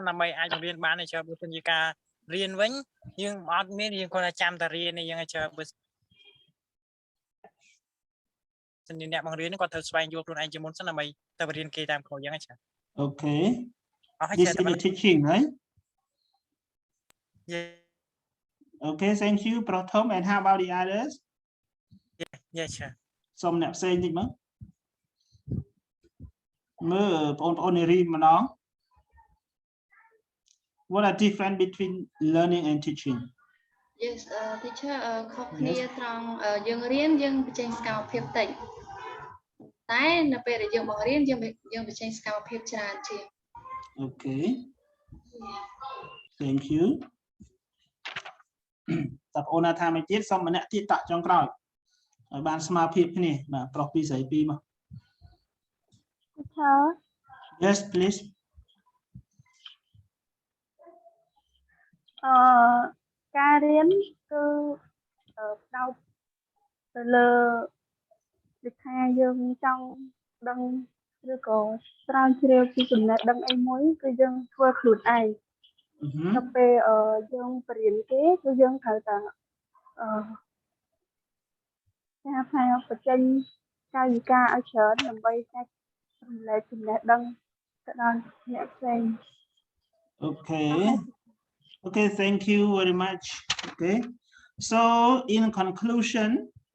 ដើម្បីអាចបង្រៀនបានចាំមើលសិនជាការរៀនវិញយើងអត់មានយើងគាត់ថាចាំតែរៀននេះយើងចាំមើលសិនជាអ្នកបង្រៀនគាត់ត្រូវស្វែងយល់ខ្លួនឯងជាមុនសិនដើម្បីទៅបរៀនគេតាមក្រោយយ៉ាងហ្នឹងចា okay this is the teaching right yeah okay thank you Pratham and how about the others yes sir សូមអ្នកផ្សេងតិចមើលបងប្អូននេះរៀនម្ដង what are different between learning and teaching yes teacher ខុសគ្នាត្រង់យើងរៀនយើងបញ្ចេញសកម្មភាពតិចតែនៅពេលដែលយើងបង្រៀនយើងបញ្ចេញសកម្មភាពច្រើនជាង okay thank you តើបងអូនណាថាមកទៀតសូមម្នាក់ទៀតតាក់ចុងក្រោយឲ្យបានស្មារភាពគ្នាបាទប្រុសពីស្រីពីរមក Teacher yes please ការរៀនគឺផ្ដោតទៅលើវិថាយើងចង់ដឹងឬក៏ស្រាវជ្រាវពីចំណេះដឹងអីមួយគឺយើងធ្វើខ្លួនឯងទៅពេលយើងបរៀនគេគឺយើងត្រូវតែថាបញ្ចេញកាយវិការឲ្យច្រើនដើម្បីចែករំលែកចំណេះដឹងទៅដល់អ្នកផ្សេង okay thank you very much okay so in conclusion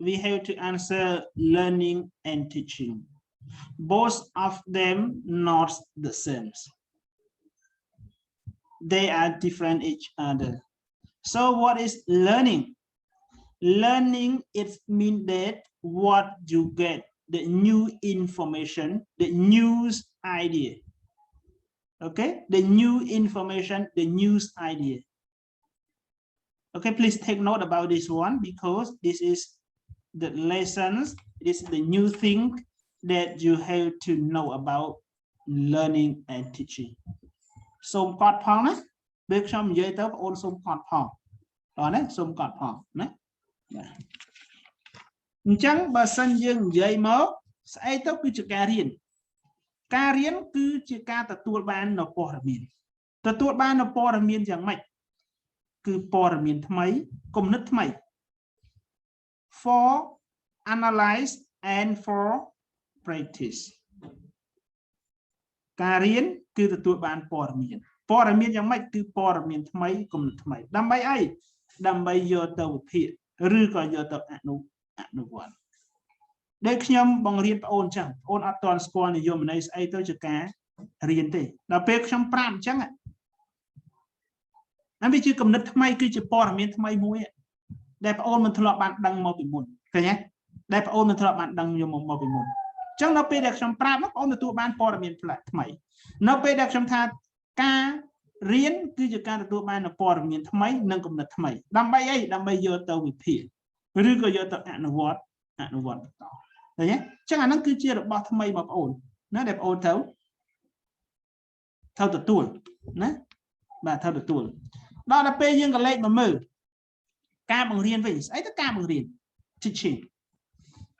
we have to answer learning and teaching both of them not the same they are different each other so what is learning it means that what you get the new information the news idea okay the new information the news idea okay please take note about this one because this is the lessons this is the new thing that you have to know about learning and teaching សូមកត់ផងណាពេលខ្ញុំនិយាយទៅបងអូនសូមកត់ផងអត់ណាសូមកត់ផងណាអញ្ចឹងបើសិនយើងនិយាយមកស្អីទៅគឺជាការរៀនគឺជាការទទួលបាននូវព័ត៌មានយ៉ាងម៉េចគឺព័ត៌មានថ្មីគំនិតថ្មី for analyze and for practice ការរៀនគឺទទួលបានព័ត៌មានយ៉ាងម៉េចគឺព័ត៌មានថ្មីគំនិតថ្មីដើម្បីអីដើម្បីយកទៅវិភាគឬក៏យកទៅអនុវត្តដូចខ្ញុំបង្រៀនបងអូនចឹងបងអូនអត់ទាន់ស្គាល់និយមន័យស្អីទៅជាការរៀនទេដល់ពេលខ្ញុំប្រាប់អញ្ចឹងវាជាគំនិតថ្មីគឺជាព័ត៌មានថ្មីមួយដែលបងអូនមិនធ្លាប់បានដឹងមកពីមុនឃើញទេដែលបងអូនមិនធ្លាប់បានដឹងមកពីមុនអញ្ចឹងដល់ពេលដែលខ្ញុំប្រាប់បងអូនទទួលបានព័ត៌មានផ្លែកថ្មីនៅពេលដែលខ្ញុំថាការរៀនគឺជាការទទួលបាននូវព័ត៌មានថ្មីនិងគំនិតថ្មីដើម្បីអីដើម្បីយកទៅវិភាគឬក៏យកទៅអនុវត្តបន្តឃើញទេអញ្ចឹងអាហ្នឹងគឺជារបស់ថ្មីបងប្អូនណាដែលបងអូនត្រូវទទួលណាបាទត្រូវទទួលដល់ពេលយើងក៏លេខមកមើលការបង្រៀនវិញស្អីទៅការបង្រៀន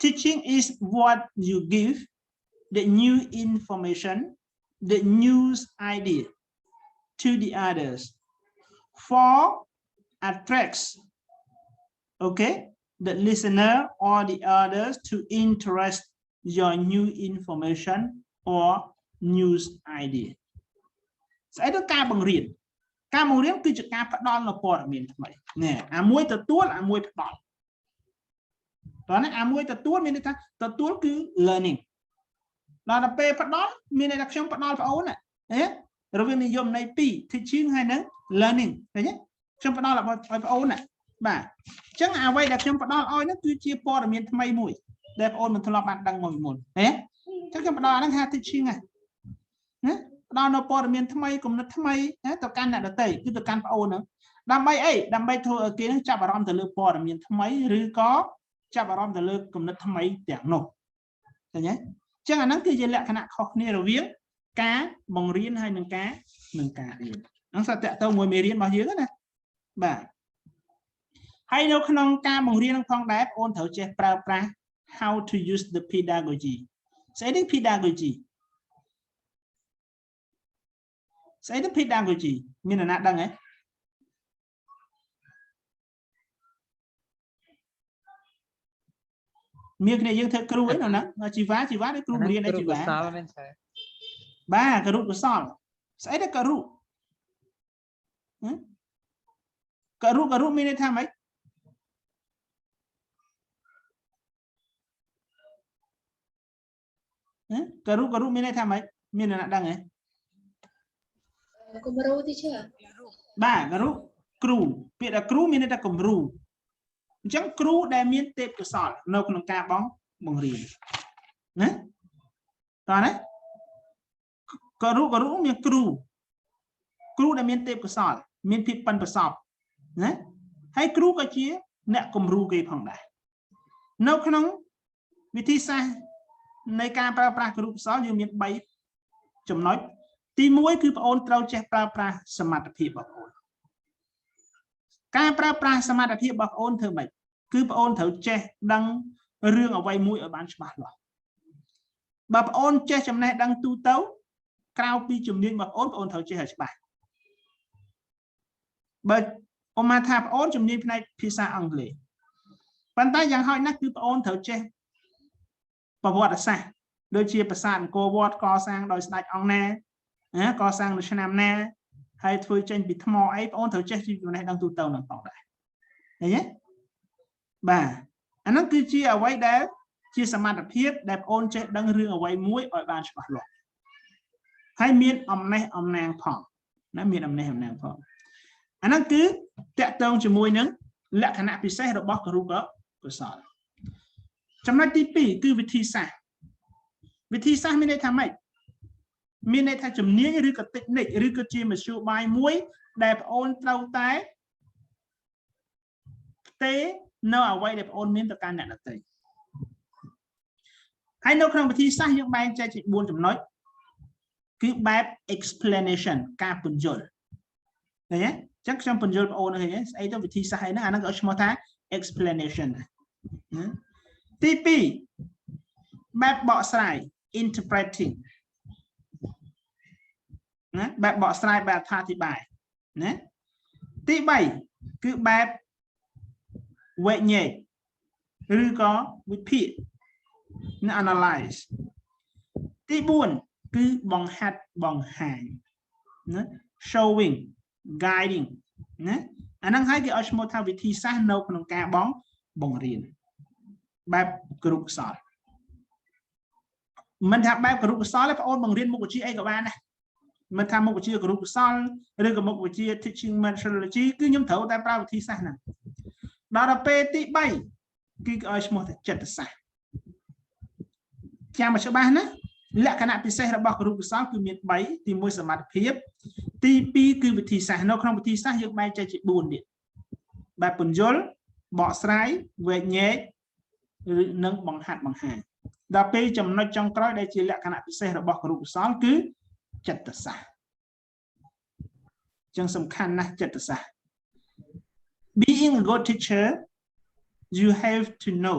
teaching is what you give the new information the news idea to the others for attracts okay the listener or the others to interest your new information or news idea ស្អីទៅការបង្រៀនគឺជាការផ្ដល់នូវព័ត៌មានថ្មីនេះអាមួយទទួលអាមួយផ្ដល់តោះណាអាមួយទទួលមានន័យថាទទួលគឺ learning ដល់ពេលផ្ដល់មានន័យថាខ្ញុំផ្ដល់បងអូនណារវាងនិយមន័យ2 teaching ហើយនឹង learning ឃើញទេខ្ញុំផ្ដល់ឲ្យបងអូនណាបាទអញ្ចឹងអ្វីដែលខ្ញុំផ្ដល់ឲ្យនោះគឺជាព័ត៌មានថ្មីមួយដែលបងអូនមិនធ្លាប់បានដឹងមកពីមុនអញ្ចឹងខ្ញុំផ្ដល់អាហ្នឹងថា teaching ណាផ្ដល់នៅព័ត៌មានថ្មីគំនិតថ្មីទៅកាន់អ្នកដទៃគឺទៅកាន់បងអូនហ្នឹងដើម្បីអីដើម្បីធ្វើឲ្យគេនឹងចាប់អារម្មណ៍ទៅលើព័ត៌មានថ្មីឬក៏ចាប់អារម្មណ៍ទៅលើគំនិតថ្មីទាំងនោះឃើញទេអញ្ចឹងអាហ្នឹងគឺជាលក្ខណៈខុសគ្នារវាងការបង្រៀនហើយនឹងការរៀនហ្នឹងស្អាតតទៅមួយមេរៀនរបស់យើងណាបាទហើយនៅក្នុងការបង្រៀននឹងផងដែរបងអូនត្រូវចេះប្រើប្រាស់ how to use the pedagogy ស្អីទៅ pedagogy ស្អីទៅ pedagogy មានអ្នកណាដឹងទេមានគ្នាយើងធ្វើគ្រូអីនៅហ្នឹងជីវ៉ាដូចគ្រូបង្រៀនឯជីវ៉ាបាទគរុកុសលស្អីទៅគរុមានន័យថាម៉េចគរុមានន័យថាម៉េចមានអ្នកណាដឹងទេគំរូទីឈើបាទគ្រូពាក្យថាគ្រូមានន័យថាគំរូអញ្ចឹងគ្រូដែលមានទេពកោសល្យនៅក្នុងការបង្រៀនណាតោះណាគរុមានគ្រូដែលមានទេពកោសល្យមានភាពប៉ិនប្រសប់ណាហើយគ្រូក៏ជាអ្នកគំរូគេផងដែរនៅក្នុងវិធីសាស្ត្រនៃការប្រើប្រាស់គរុកោសល្យយើងមាន3ចំណុចទី1គឺបងអូនត្រូវចេះប្រើប្រាស់សមត្ថភាពរបស់បងអូនការប្រើប្រាស់សមត្ថភាពរបស់បងអូនធ្វើម៉េចគឺបងអូនត្រូវចេះដឹងរឿងអ្វីមួយឲ្យបានច្បាស់លាស់បើបងអូនចេះចំណេះដឹងទូទៅក្រៅពីជំនាញរបស់បងអូនត្រូវចេះឲ្យច្បាស់បើឧមាថាបងអូនជំនាញផ្នែកភាសាអង់គ្លេសប៉ុន្តែយ៉ាងហោចណាស់គឺបងអូនត្រូវចេះប្រវត្តិសាស្ត្រដូចជាប្រាសាទអង្គរវត្តកសាងដោយស្ដេចអង្គណាកសាងនៅឆ្នាំណាហើយធ្វើចេញពីថ្មអីបងអូនត្រូវចេះចំណេះដឹងទូទៅនឹងផងដែរឃើញទេបាទអាហ្នឹងគឺជាអ្វីដែលជាសមត្ថភាពដែលបងអូនចេះដឹងរឿងអ្វីមួយឲ្យបានច្បាស់លាស់ហើយមានអំណេះអំណាងផងណាមានអំណេះអំណាងផងអាហ្នឹងគឺតកតងជាមួយនឹងលក្ខណៈពិសេសរបស់គរុកោសល្យចំណុចទី2គឺវិធីសាស្ត្រមានន័យថាម៉េចមានន័យថាជំនាញឬក៏តិចនិចឬក៏ជាមធ្យោបាយមួយដែលបងអូនត្រូវតែផ្ទេរនៅអ្វីដែលបងអូនមានទៅកាន់អ្នកដទៃហើយនៅក្នុងវិធីសាស្ត្រយើងបែងចែកជា4ចំណុចគឺបែប explanation ការពន្យល់ឃើញទេអញ្ចឹងខ្ញុំពន្យល់បងអូនឃើញទេស្អីទៅវិធីសាស្ត្រហ្នឹងអាហ្នឹងក៏ឈ្មោះថា explanation ទី2បែបបកស្រាយ interpreting ណាបែបបកស្រាយបែបអត្ថាធិប្បាយណាទី3គឺបែបវិញ្ញេឬក៏វិភាគ analyze ទី4 cứ bằng hạt bằng hàng showing guiding anh đang thấy cái ở một thao vị thi sát nâuក្នុងការបងរៀនបែបគ្រូកសលមិនថាបែបគ្រូកសលទេបងអូនបង្រៀនមុខវិជ្ជាអីក៏បានដែរមិនថាមុខវិជ្ជាគ្រូកសលឬក៏មុខវិជ្ជា teaching methodology គឺខ្ញុំត្រូវតែប្រើវិធីសាស្ត្រហ្នឹងដល់ពេលទី3គឺឲ្យឈ្មោះថាចិត្តសាស្ត្រចាំមកច្បាស់ណាលក្ខណៈពិសេសរបស់គ្រូកសលគឺមាន3ទី1សមត្ថភាពទី2គឺវិធីសាស្ត្រនៅក្នុងវិធីសាស្ត្រយើងបែងចែកជា4ទៀតបែបពន្យល់បកស្រាយវែកញែកឬនឹងបង្ហាត់បង្ហាញដល់ពេលចំណុចចុងក្រោយដែលជាលក្ខណៈពិសេសរបស់គ្រូកសលគឺចិត្តសាស្ត្រចឹងសំខាន់ណាស់ចិត្តសាស្ត្រ Being a good teacher you have to know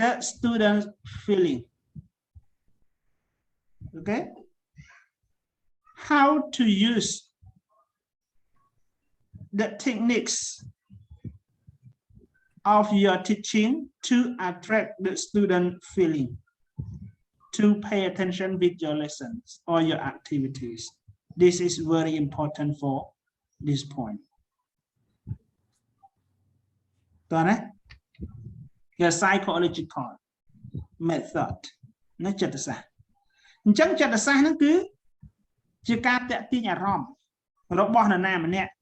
the student's feeling okay how to use the techniques of your teaching to attract the student feeling to pay attention with your lessons or your activities. This is very important for this point. Your psychological method នៅចិត្តសាស្ត្រអញ្ចឹងចិត្តសាស្ត្រហ្នឹងគឺជាការតាក់ទាញអារម្មណ៍របស់នរណាម្នាក់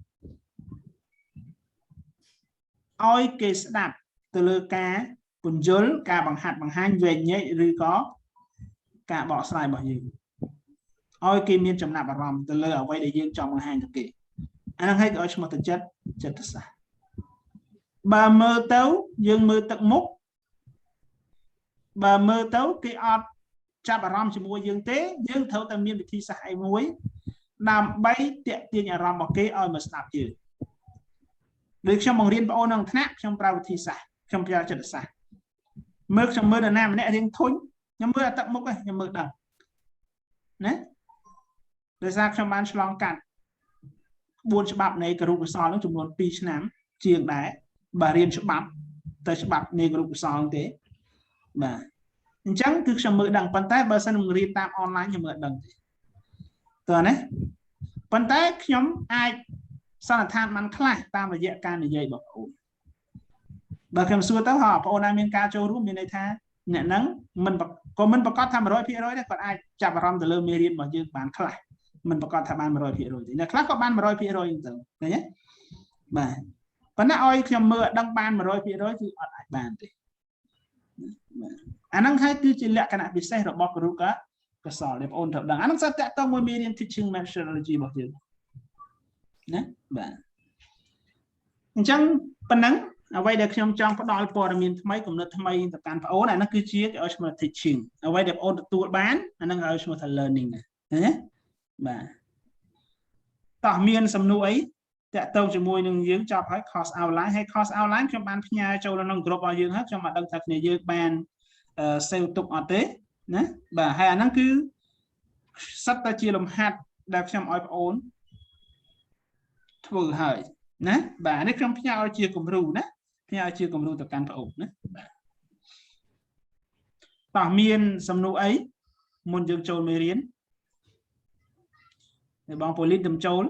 ឲ្យគេស្ដាប់ទៅលើការពន្យល់ការបង្ហាត់បង្ហាញវែងញែកឬក៏ការបកស្រាយរបស់យើងឲ្យគេមានចំណាប់អារម្មណ៍ទៅលើអ្វីដែលយើងចង់បង្ហាញទៅគេអាហ្នឹងឲ្យគេឲ្យឈ្មោះទៅចិត្តសាស្ត្របើមើលទៅយើងមើលទឹកមុខបើមើលទៅគេអត់ចាប់អារម្មណ៍ជាមួយយើងទេយើងត្រូវតែមានវិធីសាស្ត្រអីមួយដើម្បីតាក់ទាញអារម្មណ៍របស់គេឲ្យមកស្ដាប់យើងដូចខ្ញុំបង្រៀនបងប្អូនក្នុងថ្នាក់ខ្ញុំប្រើវិធីសាស្ត្រខ្ញុំប្រើចិត្តសាស្ត្រខ្ញុំមើលនរណាម្នាក់រៀងធុញខ្ញុំមើលតែទឹកមុខឯងខ្ញុំមើលដឹងណាដោយសារខ្ញុំបានឆ្លងកាត់4ច្បាប់នៃគរុកុសលនឹងចំនួន2ឆ្នាំជាងដែរបើរៀនច្បាប់តែច្បាប់នៃគរុកុសលទេបាទអញ្ចឹងគឺខ្ញុំមើលដឹងប៉ុន្តែបើសិននឹងរៀនតាមអនឡាញខ្ញុំមើលដឹងទេតើណាប៉ុន្តែខ្ញុំអាចសន្និដ្ឋានបានខ្លះតាមរយៈការនិយាយរបស់បងប្អូនបើខ្ញុំសួរទៅបងប្អូនណាមានការចូលរួមមានន័យថាអ្នកហ្នឹងមិនប្រកាសថា 100% ដែរគាត់អាចចាប់អារម្មណ៍ទៅលើមេរៀនរបស់យើងបានខ្លះមិនប្រកាសថាបាន 100% ទេអ្នកខ្លះក៏បាន 100% ទៅឃើញទេបាទប៉ុន្តែឲ្យខ្ញុំមើលដឹងបាន 100% គឺអត់អាចបានទេអាហ្នឹងហើយគឺជាលក្ខណៈពិសេសរបស់គ្រូកសលដែលបងប្អូនត្រូវដឹងអាហ្នឹងសិតតាក់ទងមួយមេរៀន teaching methodology របស់យើងណាបាទអញ្ចឹងប៉ុណ្ណឹងអ្វីដែលខ្ញុំចង់ផ្ដល់ព័ត៌មានថ្មីគំនិតថ្មីទៅកាន់បងប្អូនអាហ្នឹងគឺជាគេឲ្យឈ្មោះ teaching អ្វីដែលបងប្អូនទទួលបានអាហ្នឹងឲ្យឈ្មោះថា learning ណាបាទតោះមានសំណួរអីតាក់ទងជាមួយនឹងយើងចប់ហើយ course outline ហើយ course outline ខ្ញុំបានផ្ញើចូលក្នុង group របស់យើងហើយខ្ញុំមកដឹងថាគ្នាយើងបានsave ទុកអត់ទេណាបាទហើយអាហ្នឹងគឺសិតតែជាលំហាត់ដែលខ្ញុំឲ្យបងប្អូនធ្វើហើយណាបាទនេះខ្ញុំផ្ញើឲ្យជាគំរូណាផ្ញើឲ្យជាគំរូទៅកាន់បងប្អូនណាបាទតោះមានសំណួរអីមុនយើងចូលមេរៀនបងប៉ូលីសទៅចូល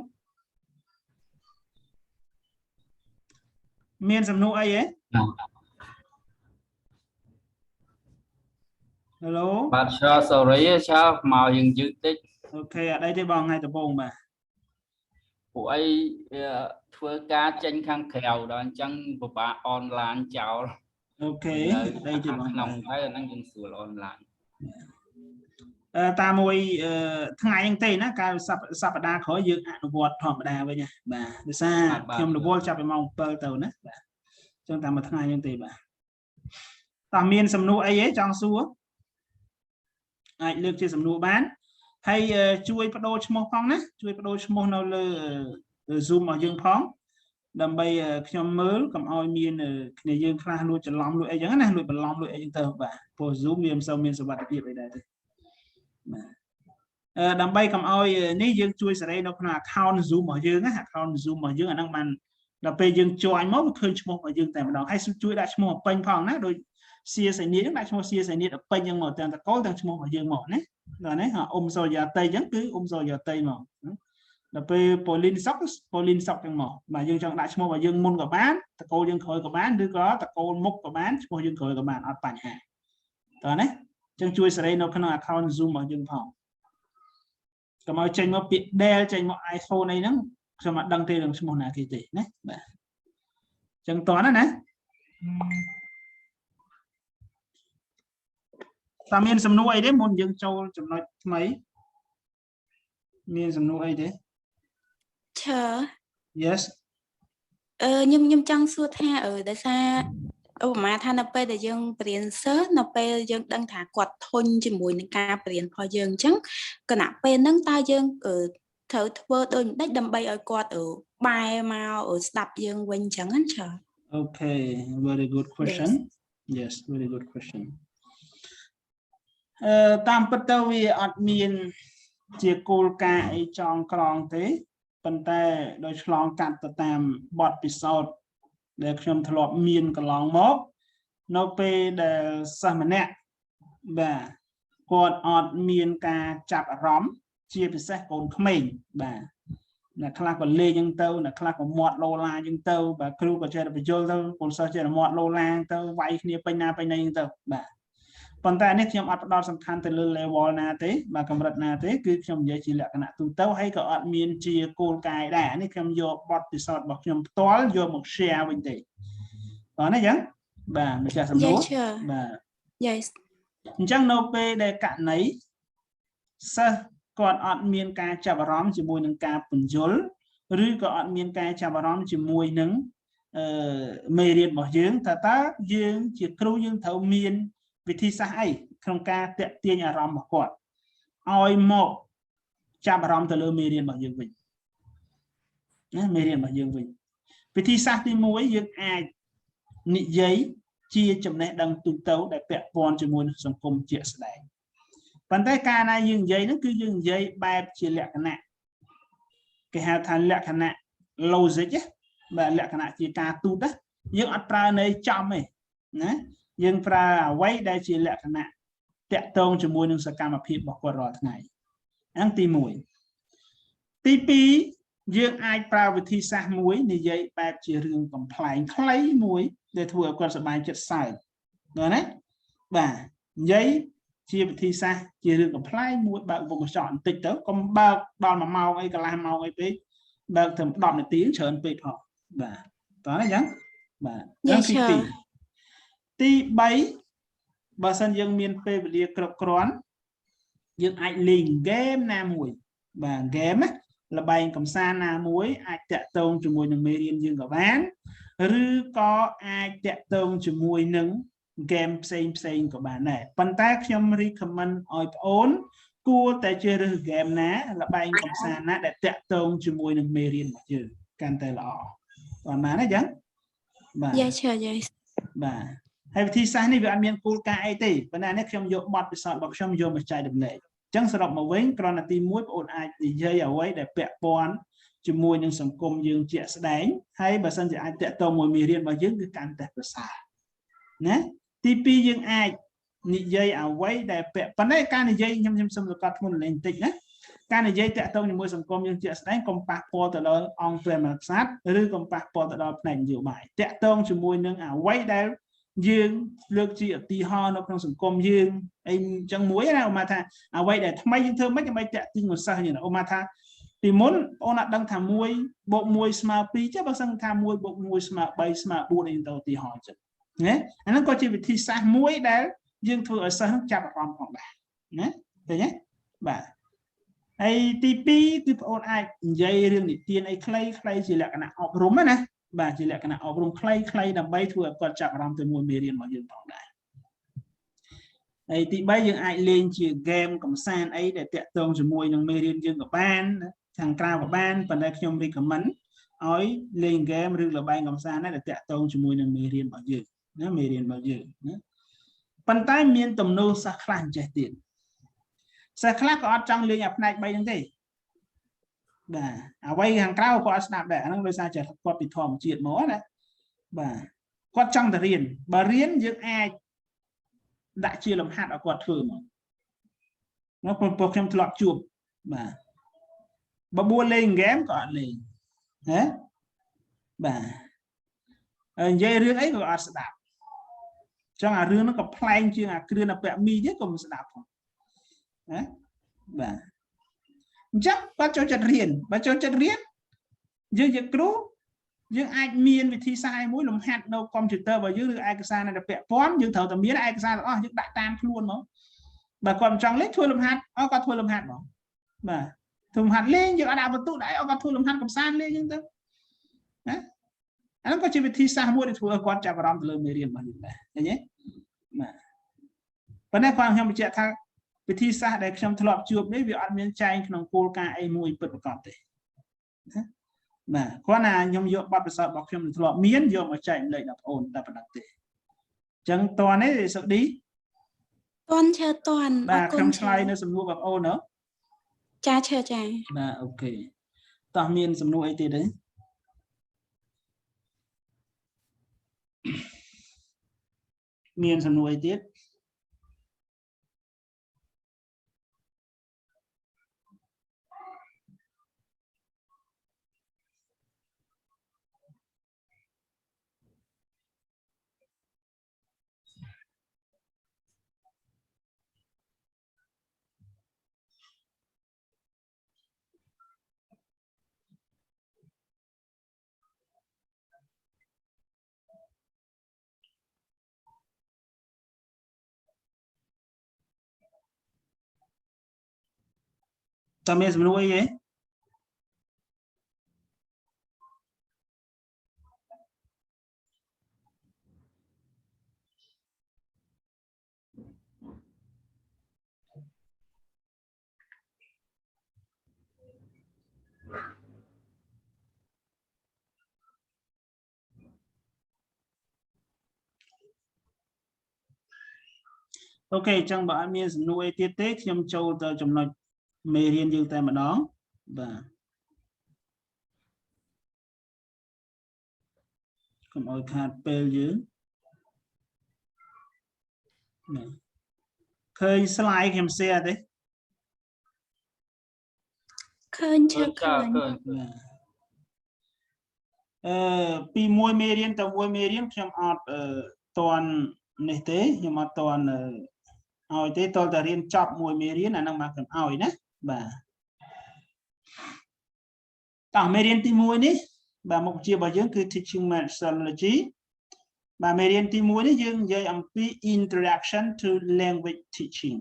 មានសំណួរអីហ៎ Hello បាទ sorry មកយើងយឺតតិច អូខេអត់អីទេបងថ្ងៃដំបូងបាទពួកអីធ្វើការចេញខាងក្រៅដល់អញ្ចឹងពិបាកអនឡាញចោល អូខេអត់អីទេបងក្នុងហើយអាហ្នឹងយើងស្រួលអនឡាញ តាមមួយថ្ងៃហ្នឹងទេណាកាលសប្តាហ៍ក្រោយយើងអនុវត្តធម្មតាវិញណាបាទដោយសារខ្ញុំរវល់ចាប់ពីម៉ោង 7 ទៅណាបាទអញ្ចឹងតាមមួយថ្ងៃហ្នឹងទេបាទតោះមានសំណួរអីទេចង់សួរអាចលើកជាសំណួរបានហើយជួយបដូរឈ្មោះផងណាជួយបដូរឈ្មោះនៅលើ Zoom របស់យើងផងដើម្បីខ្ញុំមើលកុំឲ្យមានគ្នាយើងខ្លះលួចច្រឡំលួចអីចឹងណាលួចបន្លំលួចអីចឹងទៅបាទព្រោះ Zoom វាមិនសូវមានសុវត្ថិភាពអីដែរទេបាទដើម្បីកុំឲ្យនេះយើងជួយសេរីនៅក្នុង account Zoom របស់យើងណា account Zoom របស់យើងអាហ្នឹងបានដល់ពេលយើង join មកវាឃើញឈ្មោះរបស់យើងតែម្ដងហើយជួយដាក់ឈ្មោះពេញផងណាដូច sia sài niết đại chúng sia sài niết ở bên nhưng mà tàng ta có tàng chúng mà dương mỏ đấy rồi đấy họ rồi giờ tây vẫn cứ rồi giờ tây mỏ là pe polin sóc trong mỏ mà dương trong đại chúng mà dương môn của bán ta cô dương khởi của bán đứa có ta cô mốc của bán chúng dương khởi của bạn ở bản hạ rồi đấy chân chui sài nó khả account zoom ở dương phòng còn mà tranh mà bị đe tranh mà iPhone này nó cho mà đăng tên đường số nào thì tỷ đấy chân toán đó nè ta miền sầm nuôi đấy môn dương châu chấm nói mấy miền sầm nuôi đấy chờ yes nhưng trong suốt ha ở đây xa mà than nó pe để dương biển sớ nó pe dương đăng thả quạt thôn chỉ mùi những ca biển phò dương trắng cái nạp pe nâng ta dương ở thở thưa đôi đất đâm bay ở quạt ở bài màu ở đập dương quanh trắng hết chờ. Okay, very good question. Yes, very good question. Tam bất tâu vì admin chia cô ca trong con thế, phần tay đôi lòng cắt tam bọt bị sọt để trong thọ miên cái lòng mốc, nó pe để sao mà nè, và còn admin ca chặt róm chia bị xét còn mình và là khá còn lê nhưng tâu là khá còn mọt lô la nhưng tâu và kêu có chơi là phải chơi tâu còn sao chơi là mọt lô la tâu vay kia bên na nhưng tâu và còn tại này trong áp đo sẵn khăn từ level na thế và cầm rật na thế cứ trong giới chỉ là cái nạn tụ tâu hay có admin chia cô cài đã này trong vô bot thì sao bọc trong toán vô một share bên tỷ đó này chứ và mình sẽ sắm nốt và chẳng nộp về để cạn lấy sao còn admin ca chào róm chỉ mùi nâng ca bùn dối rồi có admin ca chào róm chỉ mùi nâng mê riêng bỏ dưỡng ta ta dưỡng chỉ kêu dưỡng thấu miên vì thi xa ấy không ca tiện tiên nhà róm một quạt oi một chào róm từ lơ mê riêng bỏ dưỡng mình mê riêng bỏ dưỡng mình vì thi xa thì mùi dưỡng ai nị giấy chia chấm này đăng tụ tấu để vẹn con chỉ mùi sống cùng chia sẻ đấy phần tay ca này dừng giấy nó cứ dừng giấy bài chỉ lẹ cái nạ cái hạt thành lẹ cái nạ lâu dịch chứ và lẹ cái nạ chỉ ca tụt đó nhưng ở pra này trong này nè nhưng pra quay đây chỉ lẹ cái nạ tẹt tông cho mùi nâng sơ cam mà phim bỏ qua rồi này ăn tì mùi tí pi dương ai pra với thi xa muối thì giấy bài chỉ rừng còn phải lấy muối để thua con sợ bài chất sai rồi đấy và giấy chia thi xa chia được apply mũi bạn vùng chọn tịch tới còn bao đòn mà màu ấy cả là màu ấy bé bạn thầm đòn một tiếng trở về họ và đó là nhá và tí bấy bà sân dân miền p và địa cực cron dân ai liền game nam mùi và game là bài cầm xa na muối ai tẹt tông cho mùi nâng mê riêng dương cả bán rư có ai tẹt tông cho mùi nâng game xây của bạn này phần tác trong recommend oi ổn cua tại chơi được game ná là bay cầm xa ná để tẹt tông cho mùi nâng mê riêng mà chứ can tay lọ còn mà nó chẳng bà hay thi xa này vì anh miền cool ca ai tỷ vấn đề này trong dụ bọt bị sợ bọc trong dụ mà chạy được lệ chẳng sợ đọc mà với còn là tìm muối ổn ai thì dây ở ấy để vẹn con cho mùi nâng sống cùng dương trẻ sẽ đánh hay bà sân chỉ ai tẹt tông mùi mì riêng mà dương cứ can tẹt và xa nè TP dương ai nị dây ở quay để vẽ vấn đề ca này dây nhâm xong rồi cắt một lên tịch đấy ca này dây tẹt tông như môi sầm com dương chia đánh công passport từ đó on prem sátឬcông passport từ đó này nhiều bài tẹt tông cho môi nâng ở quay đây dương lược chỉ ở tì ho nó trong sầm com dương anh chẳng muối nào mà tha ở quay để thay dương thơm mấy cái máy tẹt tinh một sao như là ô mà tha thì muốn ô nạt đăng thả muối bộ muối smart pi chứ bao sang thả muối bộ muối smart bay smart bu đến đầu tì ho chứ nhé anh nó có chỉ việc thi xa muối đấy dương thừa ở sân chạm vào phòng bạn nhé thế nhé bà ai TP thì ôn ai dây riêng để tiền ai clay chỉ là cái nào học rúm này bà chỉ là cái nào học rúm clay làm bay thừa còn chạm vào từ mùi mì riêng mà dương phòng đại ai thì bây giờ ai lên chỉ game cầm san ấy để tẹt tông cho mùi nông mì riêng dương của ban thằng cao của ban phần đây trong vi cầm mắn ói lên game riêng là bay cầm san này để tẹt tông cho mùi nông mì riêng bảo dương nó mê riêng bao giờ phần tay miền tầm nô sa khăn chạy tiền sa khăn có trong liên nhập này bay như thế bà à bay hàng cao có snap để nó ra chạy có bị thòm chuyện mó đấy bà có trong thời riêng bà riêng giữa ai ដាក់ជាលំហាត់ឲ្យគាត់ធ្វើមកមកពួកខ្ញុំធ្លាប់ជួបបាទបបួលលេងហ្គេមក៏អត់លេងណាបាទនិយាយរឿងអីក៏អត់ស្ដាប់ចឹងអារឿងហ្នឹងក៏ប្លែកជាងអាគ្រឿនអពមីទៀតក៏មិនស្ដាប់ផងណាបាទអញ្ចឹងបើចូលចិត្តរៀនយើងជាគ្រូយើងអាចមានវិធីសាស្ត្រមួយលំហាត់នៅកុំព្យូទ័ររបស់យើងឬឯកសារនៅពាក់ព័ន្ធយើងត្រូវតែមានឯកសារទាំងអស់យើងដាក់តាមខ្លួនមកបើគាត់មិនចង់លេងធ្វើលំហាត់គាត់ធ្វើលំហាត់មកបាទធ្វើលំហាត់លេងយើងអត់ដាក់បន្ទុកដាក់គាត់ធ្វើលំហាត់កំសាន្តលេងអញ្ចឹងទៅណាអានោះក៏ជាវិធីសាស្ត្រមួយដែលធ្វើឲ្យគាត់ចាប់អារម្មណ៍ទៅលើមេរៀនរបស់យើងដែរឃើញទេបាទប៉ុន្តែខ្ញុំបញ្ជាក់ថាវិធីសាស្ត្រដែលខ្ញុំធ្លាប់ជួបនេះវាអត់មានចែងក្នុងគោលការណ៍អីមួយពិតប្រាកដទេណាបាទគ្រាន់តែខ្ញុំយកបទពិសោធន៍របស់ខ្ញុំធ្លាប់មានយកមកចែកលេខដល់បងអូនតែប៉ុណ្ណឹងទេអញ្ចឹងតនេះសុខឌីតន់ឈើតន់បាទខ្ញុំឆ្លើយនៅសំណួរបងអូនហ៎ចាឈើចាបាទអូខេតោះមានសំណួរអីទៀតទេមានសំណួរអីទៀតតើមានសំណួរអីទេអូខេអញ្ចឹងបើអត់មានសំណួរអីទៀតទេខ្ញុំចូលទៅចំណុចមេរៀនយើងតែម្ដងបាទកុំឲ្យខាតពេលយើងបាទឃើញ slide ខ្ញុំ share ទេឃើញឈើឃើញពីមួយមេរៀនទៅមួយមេរៀនខ្ញុំអត់តន់នេះទេខ្ញុំអត់តន់ឲ្យទេតើតរៀនចប់មួយមេរៀនអាហ្នឹងមកខ្ញុំឲ្យណាបាទតោះមេរៀនទី1នេះបាទមុខវិជ្ជារបស់យើងគឺ teaching methodology បាទមេរៀនទី1នេះយើងនិយាយអំពី introduction to language teaching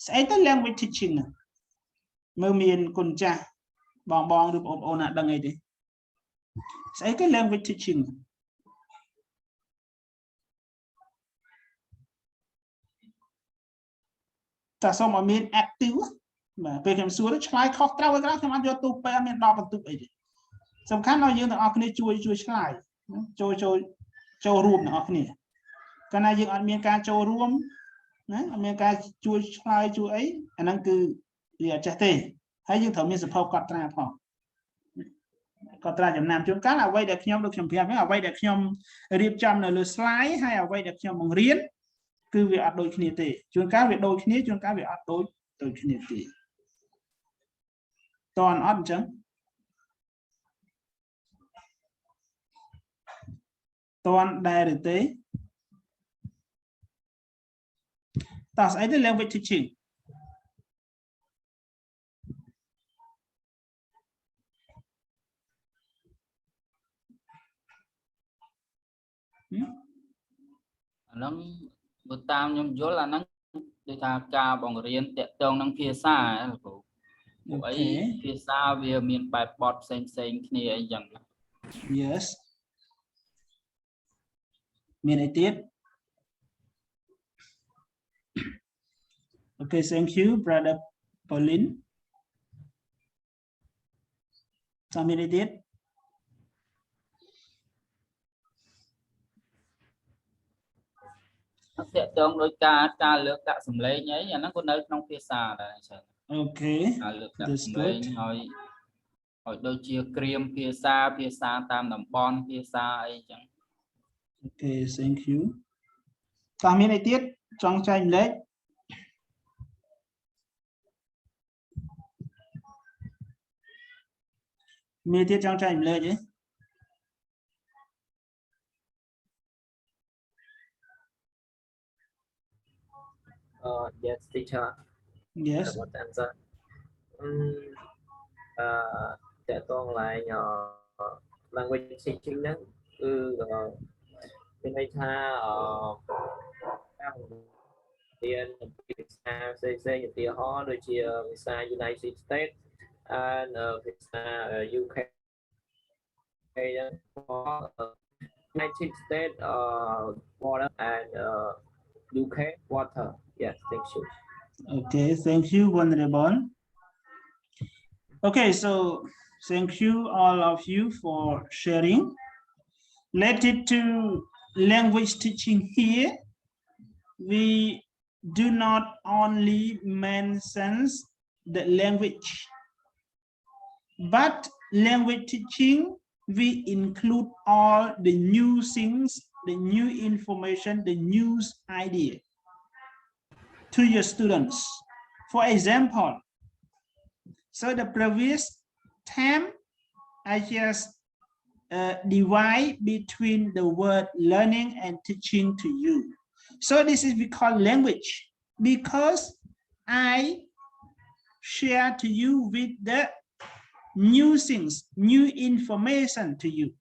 ស្អីទៅ language teaching ហ្នឹងមើលមានគុណចាស់បងឬបងប្អូនណាដឹងអីទេស្អីទៅ language teachingតែសូមឲ្យមាន active បាទពេលខ្ញុំសួរឆ្លើយខុសត្រូវឲ្យក្រោយខ្ញុំអត់យកទូពេលអត់មាន10បន្ទុកអីទេសំខាន់ឲ្យយើងទាំងអស់គ្នាជួយឆ្លើយចូលរួមទាំងអស់គ្នាកាលណាយើងអត់មានការចូលរួមណាអត់មានការជួយឆ្លើយជួយអីអាហ្នឹងគឺវាអត់ចេះទេហើយយើងត្រូវមានសភៅកត់ត្រាផងកត់ត្រាចំណាំជួនកាលអ្វីដែលខ្ញុំដូចខ្ញុំប្រាប់ហ្នឹងអ្វីដែលខ្ញុំរៀបចំនៅលើ slide ហើយអ្វីដែលខ្ញុំបង្រៀនគឺវាអត់ដូចគ្នាទេជួនកាលវាដូចគ្នាជួនកាលវាអត់ដូចគ្នាទេតន់អត់អញ្ចឹងតន់ដែរឬទេតើស្អីទៅ language teaching អាហ្នឹងបើតាមខ្ញុំយល់អាហ្នឹងដូចថាការបង្រៀនតាក់ទងនឹងភាសាលោកគ្រូពួកអីភាសាវាមានបែបបទផ្សេងគ្នាអីចឹង Yes មានអីទៀត Okay thank you brother Pauline តាមមានអីទៀតតាក់ទងដោយការលើកដាក់សម្លេងអីអាហ្នឹងក៏នៅក្នុងភាសាដែរច្រើនអូខេការលើកដាក់សម្លេងឲ្យដូចជាក្រៀមភាសាតាមតំបន់ភាសាអីចឹងអូខេ thank you Có miếng này tiết trong tranh lấy. Miếng tiết trong tranh lấy chứ. Yes, teacher. Yes. I want to answer. Sẽ toàn lại language teaching đó. Bên đây tha tiền visa CC thì họ đôi chia visa United States and visa UK. United States water and UK water. Yes, thank you. Okay, thank you, Honorable. Okay, so thank you all of you for sharing. Related to language teaching here, we do not only mention the language, but language teaching, we include all the new things, the new information, the news idea to your students. For example, so the previous time, I just divide between the word learning and teaching to you. So this is we call language, because I share to you with the new things, new information to you.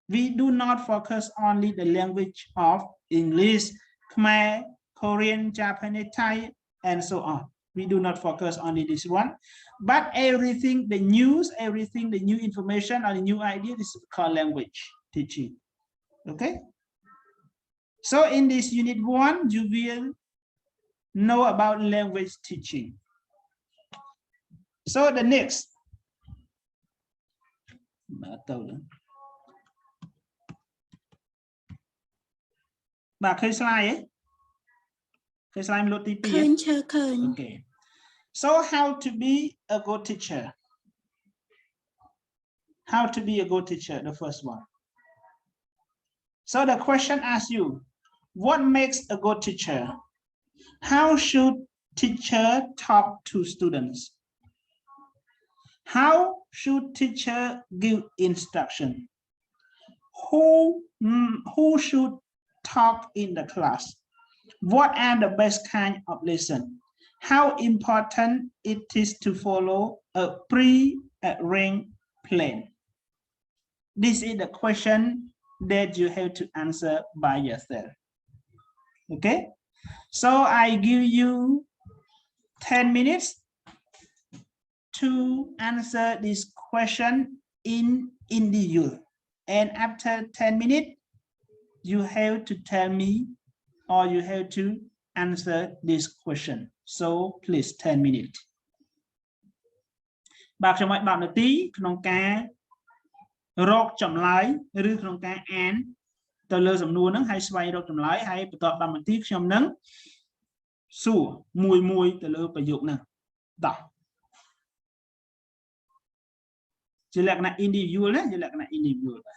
We do not focus only the language of English, Khmer, Korean, Japanese, Thai, and so on. We do not focus only this one, but everything, the news, everything, the new information or the new idea, this is called language teaching. Okay. So in this unit 1, you will know about language teaching. So the next. Bà khơi slide ấy. Khơi slide một tí tí ấy. Okay. So how to be a good teacher? How to be a good teacher, the first one. So the question asks you, what makes a good teacher? How should teacher talk to students? How should teacher give instruction? Who should talk in the class? What are the best kind of lesson? How important it is to follow a pre-arranged plan? This is the question that you have to answer by yourself. Okay, so I give you 10 minutes to answer this question in individual, and after 10 minutes you have to tell me or you have to answer this question. So please 10 minutes. បាទខ្ញុំឲ្យ10នាទីក្នុងការរកចម្លើយឬក្នុងការអានទៅលើសំណួរហ្នឹងហើយស្វែងរកចម្លើយហើយបន្ទាប់10នាទីខ្ញុំនឹងសួរមួយទៅលើប្រយោគហ្នឹងតោះជាលក្ខណៈ individual ណាជាលក្ខណៈ individual បាទ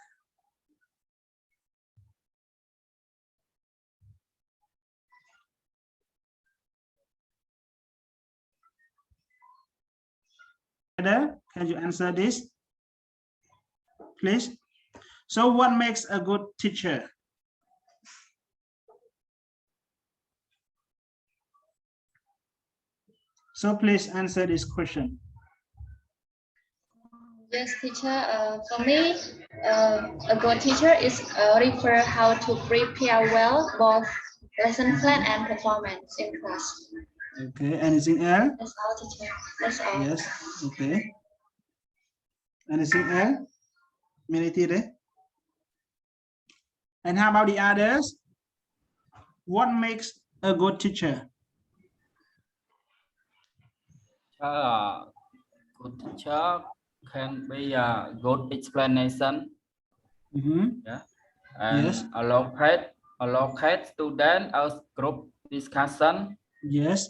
Can you answer this, please? So what makes a good teacher? So please answer this question. Yes, teacher. For me, a good teacher is refer how to prepare well both lesson plan and performance in class. Okay, anything else? That's all, teacher. That's all. Yes, okay. Anything else? And how about the others? What makes a good teacher? Good teacher can be a good explanation. Yeah. And Yes. allocate student as group discussion. Yes.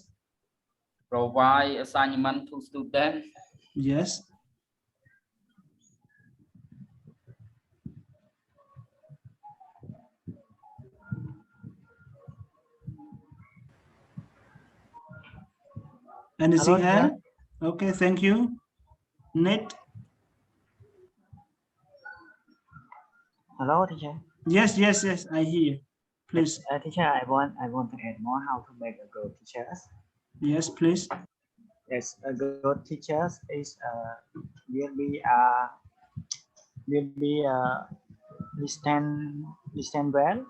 Provide assignment to student. Yes. Anything else? Okay, thank you. Nate? Hello, teacher. Yes, I hear. Please. Teacher, I want to add more how to make a good teacher. Yes, please. Yes, a good teacher is will be listen well,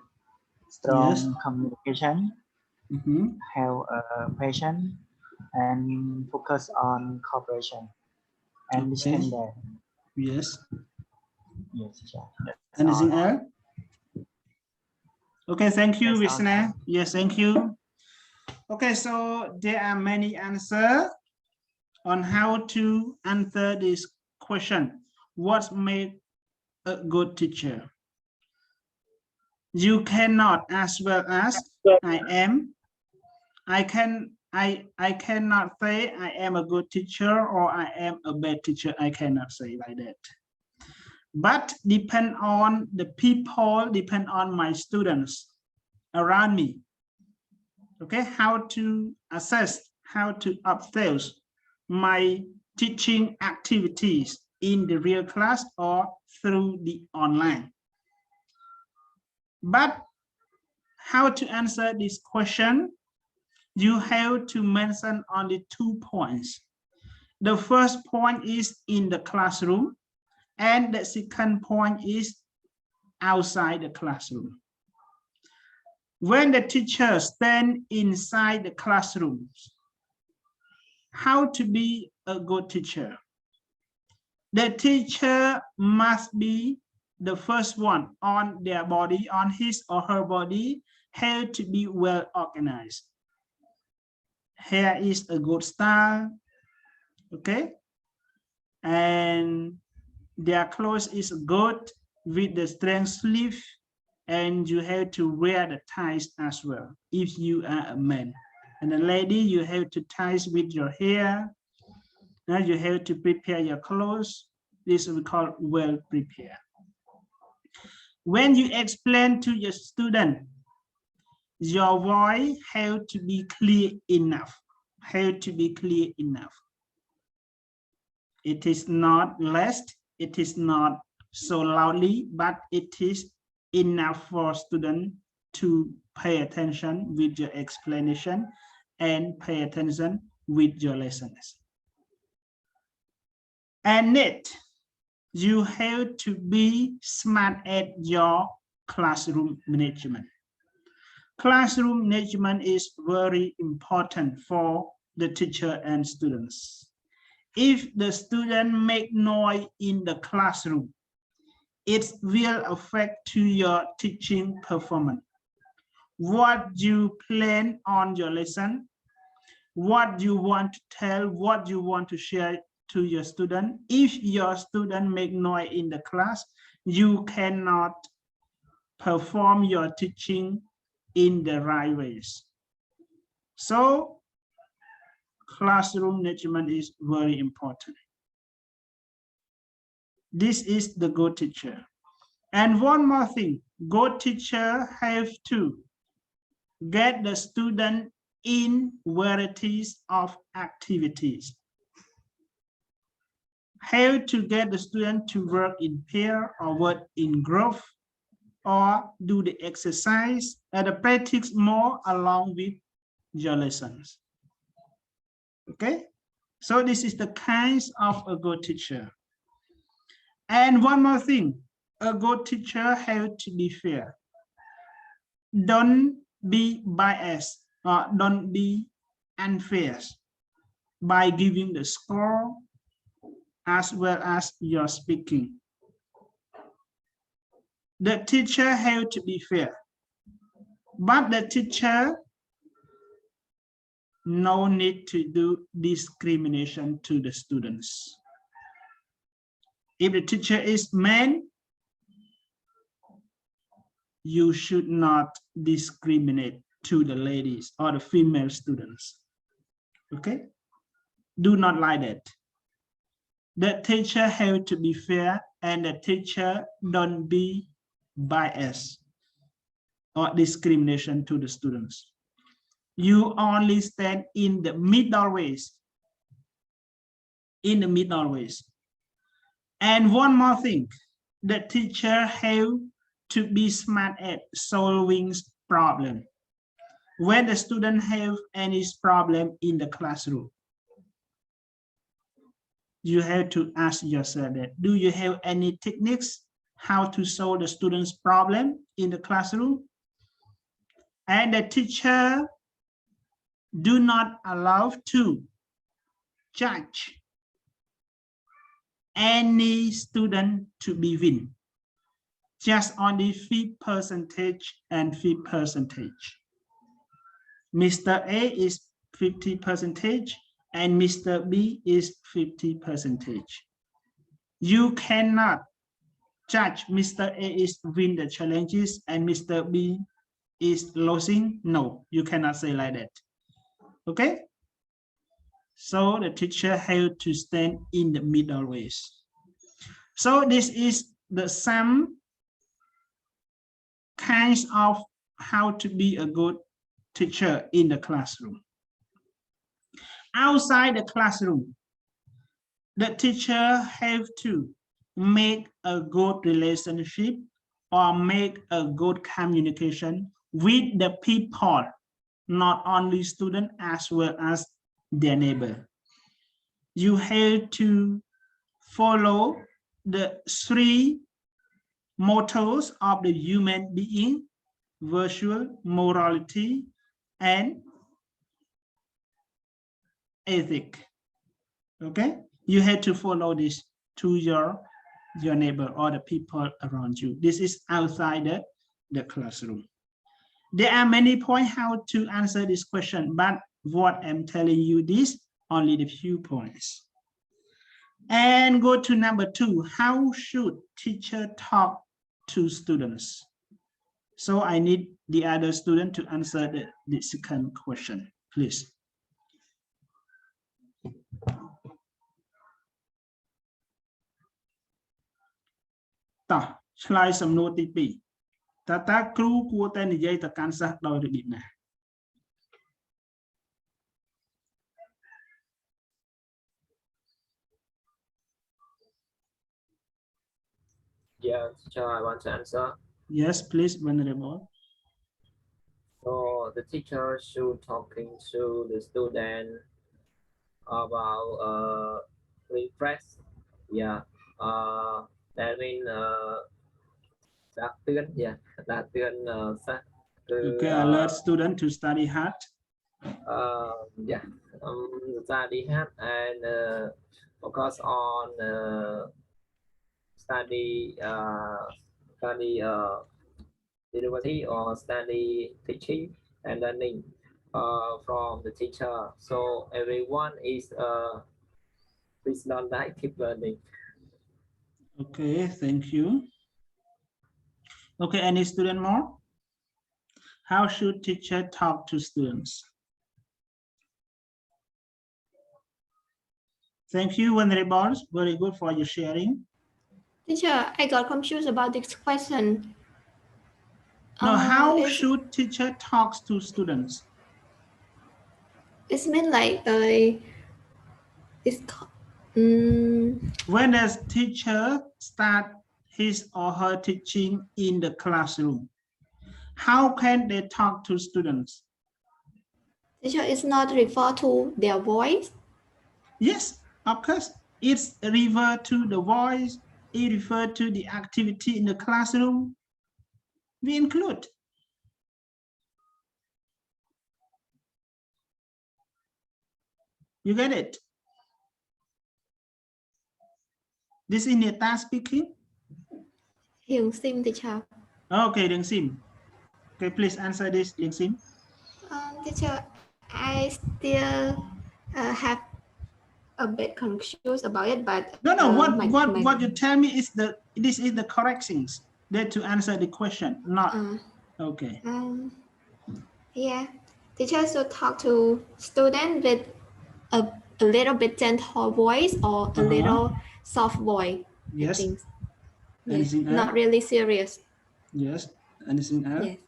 strong Yes. communication, have patience, and focus on cooperation and Okay. listen well. Yes. Yes, teacher. That's Anything all. else? Okay, thank you, That's all. Vishna. Yes, thank you. Okay, so there are many answers on how to answer this question. What makes a good teacher? You cannot as well as I am. I cannot say I am a good teacher or I am a bad teacher. I cannot say like that. But depend on the people, depend on my students around me. Okay, how to assess, how to observe my teaching activities in the real class or through the online. But how to answer this question? You have to mention only 2 points. The first point is in the classroom, and the second point is outside the classroom. When the teacher stands inside the classrooms, how to be a good teacher? The teacher must be the first one on their body, on his or her body, have to be well organized. Hair is a good style, okay? And their clothes is good with the straight sleeve, and you have to wear the ties as well if you are a man. And a lady, you have to ties with your hair. Now you have to prepare your clothes. This we call well prepared. When you explain to your student, your voice have to be clear enough. Have to be clear enough. It is not less, it is not so loudly, but it is enough for students to pay attention with your explanation and pay attention with your lessons. And it, you have to be smart at your classroom management. Classroom management is very important for the teacher and students. If the student make noise in the classroom, it will affect to your teaching performance. What you plan on your lesson, what you want to tell, what you want to share to your student. If your student make noise in the class, you cannot perform your teaching in the right ways. So classroom management is very important. This is the good teacher. And one more thing, good teacher have to get the student in varieties of activities. How to get the student to work in pair or work in group or do the exercise and the practice more along with your lessons. Okay, so this is the kinds of a good teacher. And one more thing, a good teacher has to be fair. Don't be biased or don't be unfair by giving the score as well as your speaking. The teacher has to be fair, but the teacher no need to do discrimination to the students. If the teacher is man, you should not discriminate to the ladies or the female students. Okay? Do not like that. The teacher has to be fair and the teacher don't be biased or discrimination to the students. You only stand in the middle ways in the middle always. And one more thing, the teacher have to be smart at solving problem. When the student have any problem in the classroom, you have to ask yourself that, do you have any techniques how to solve the student's problem in the classroom? And the teacher do not allow to judge any student to be win. Just only 50% and 50%. Mr. A is 50% and Mr. B is 50%. You cannot judge Mr. A is win the challenges and Mr. B is losing. No, you cannot say like that. Okay? So the teacher have to stand in the middle ways. So this is the some kinds of how to be a good teacher in the classroom. Outside the classroom, the teacher have to make a good relationship or make a good communication with the people, not only students as well as their neighbor. You have to follow the 3 mottos of the human being: virtue, morality, and ethic. Okay, you have to follow this to your neighbor or the people around you. This is outside the classroom. There are many points how to answer this question, but what I'm telling you this only the few points. And go to number 2. How should teacher talk to students? So I need the other student to answer the second question, please. Slide some note TP. Tata crew quarter the jay the cancer door the dinner. Yeah, teacher, I want to answer. Yes, please, Venerable. So the teacher should talking to the student about refresh. Yeah. That means đạt tuyên. Yeah. Đạt tuyên Okay, alert student to study hard. Yeah. Study hard and focus on study university or study teaching and learning from the teacher. So everyone is please don't die, keep learning. Okay, thank you. Okay, any student more? How should teacher talk to students? Thank you, Venerable. Very good for your sharing. Teacher, I got confused about this question. No, how should teacher talk to students? It's mean like when does teacher start his or her teaching in the classroom? How can they talk to students? Teacher is not refer to their voice. Yes, of course. It's refer to the voice. It refer to the activity in the classroom. We include. You get it? This is Neta speaking. Hiền Sim, teacher. Okay, Deng Sim. Okay, please answer this, Deng Sim. Teacher, I still have a bit confused about it, but no. What you tell me is this is the correct things that to answer the question, not okay. Yeah, teacher should talk to students with a little bit gentle voice or a little soft voice. Yes. Yes. Not really serious. Yes. Anything else? Yes.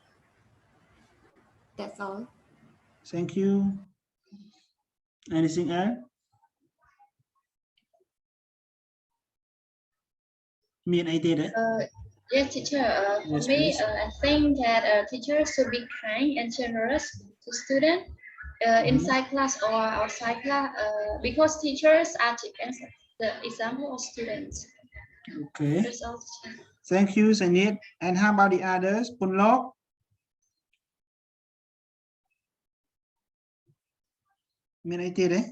That's all. Thank you. Anything else? Mean I did it. Yes, teacher. Yes, For me, please. I think that teachers should be kind and generous to students inside class or outside class because teachers are the example of students. Okay. That's all, teacher. Thank you, Sanit. And how about the others? Punlok? Mean I did it.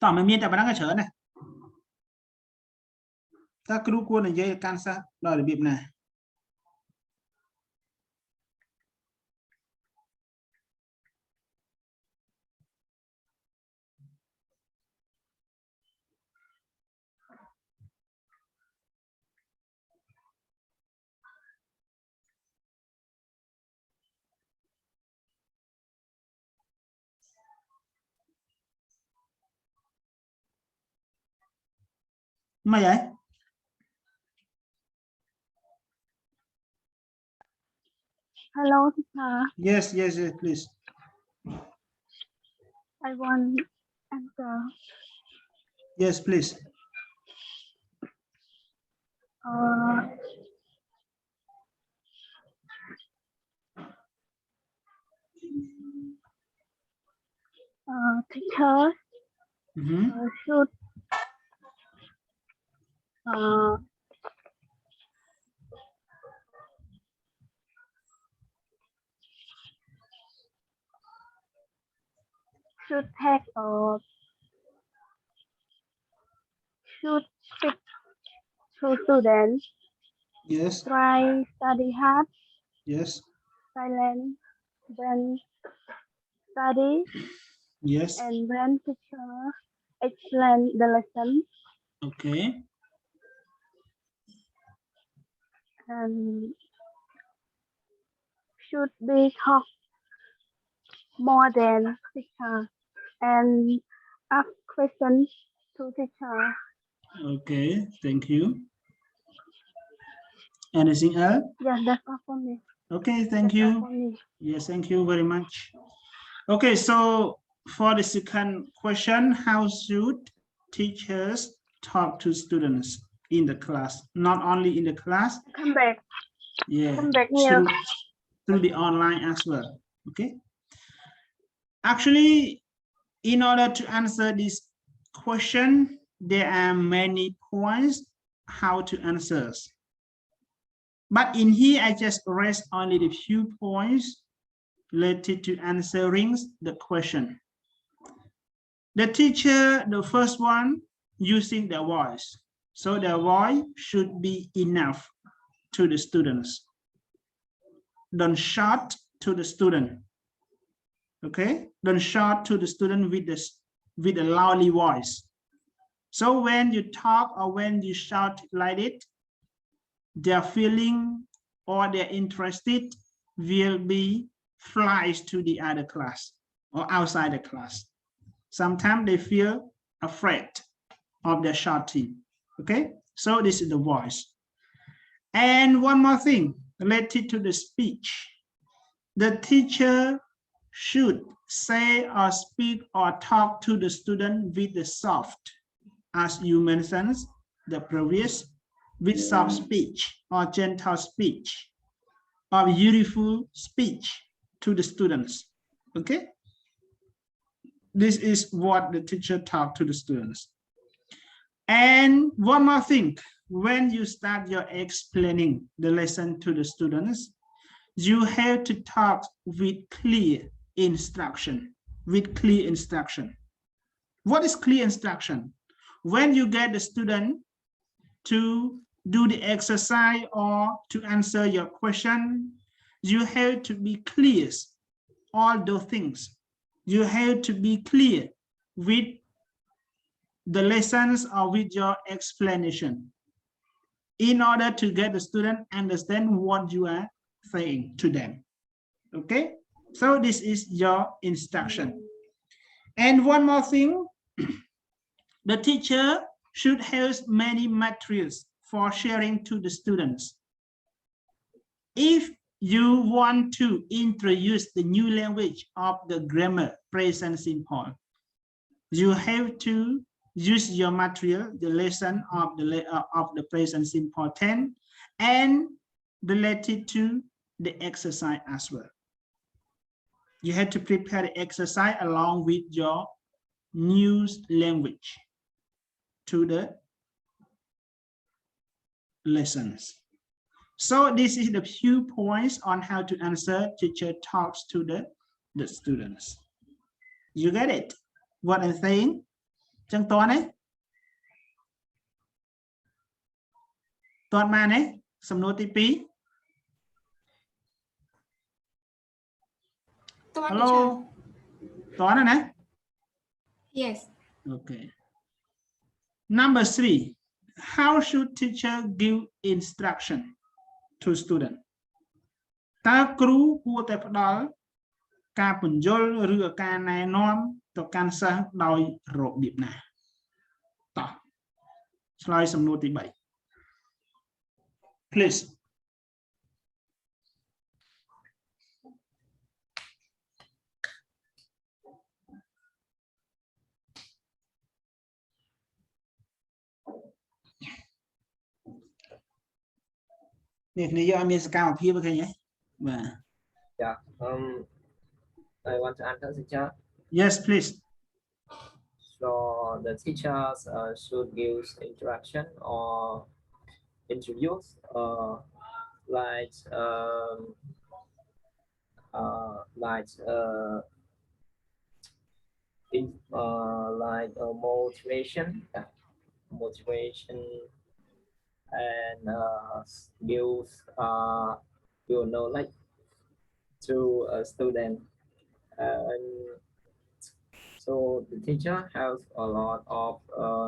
Tỏ mà miên tại bạn đang ở chở này. Ta cứ cuốn ở dây can sát đòi được bịp này. Mày vậy? Hello, teacher. Yes, yes, yes, please. I want answer. Yes, please. Teacher should take should speak to students. Yes, Try study hard, yes, silent when study, yes. and when teacher explain the lesson. Okay. And should be talk more than teacher and ask questions to teacher. Okay, thank you. Anything else? Yes, that's all for me. Okay, thank That's all you. for me. Yes, thank you very much. Okay, so for the second question, how should teachers talk to students in the class? Not only in the class, Come back. yeah, Come back here. through the online as well. Okay. Actually, in order to answer this question, there are many points how to answer. But in here, I just raised only the few points related to answering the question. The teacher, the first one, using their voice. So their voice should be enough to the students. Don't shout to the student. Okay? Don't shout to the student with a loudly voice. So when you talk or when you shout like it, their feeling or their interested will be flies to the other class or outside the class. Sometimes they feel afraid of their shouting. Okay, so this is the voice. And one more thing related to the speech. The teacher should say or speak or talk to the student with the soft, as you mentioned the previous, with soft speech or gentle speech or beautiful speech to the students. Okay, this is what the teacher talk to the students. And one more thing, when you start your explaining the lesson to the students, you have to talk with clear instruction. With clear instruction. What is clear instruction? When you get the student to do the exercise or to answer your question, you have to be clear all those things. You have to be clear with the lessons or with your explanation in order to get the student understand what you are saying to them. Okay, so this is your instruction. And one more thing, the teacher should have many materials for sharing to the students. If you want to introduce the new language of the grammar present simple. You have to use your material, the lesson of the present simple tense, and related to the exercise as well. You have to prepare the exercise along with your new language to the lessons. So this is the few points on how to answer teacher talks to the students. You get it? What I'm saying? Chẳng toán ấy. Toán mà này, sầm nô tí. Hello. Toán rồi nè. Yes. Okay. Number 3. How should teacher give instruction to student? តើគ្រូគួរតែផ្ដល់ការពន្យល់ឬការណែនាំទៅកាន់សិស្សដោយរបៀបណាតោះឆ្លើយសំណួរទី 3 Please. Nè, này do mình sẽ cao phía bên nhé. Yeah. I want to answer teacher. Yes, please. So the teachers should give introduction or introduce like motivation and give your knowledge to a student. And so the teacher has a lot of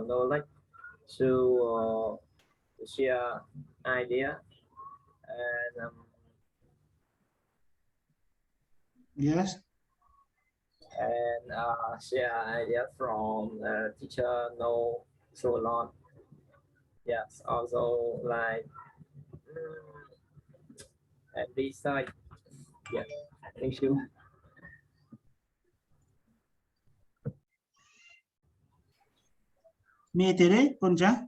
knowledge to share idea and yes, and share idea from teacher know so a lot. Yes, also like at this side. Yeah, thank you. Me today, Kunja.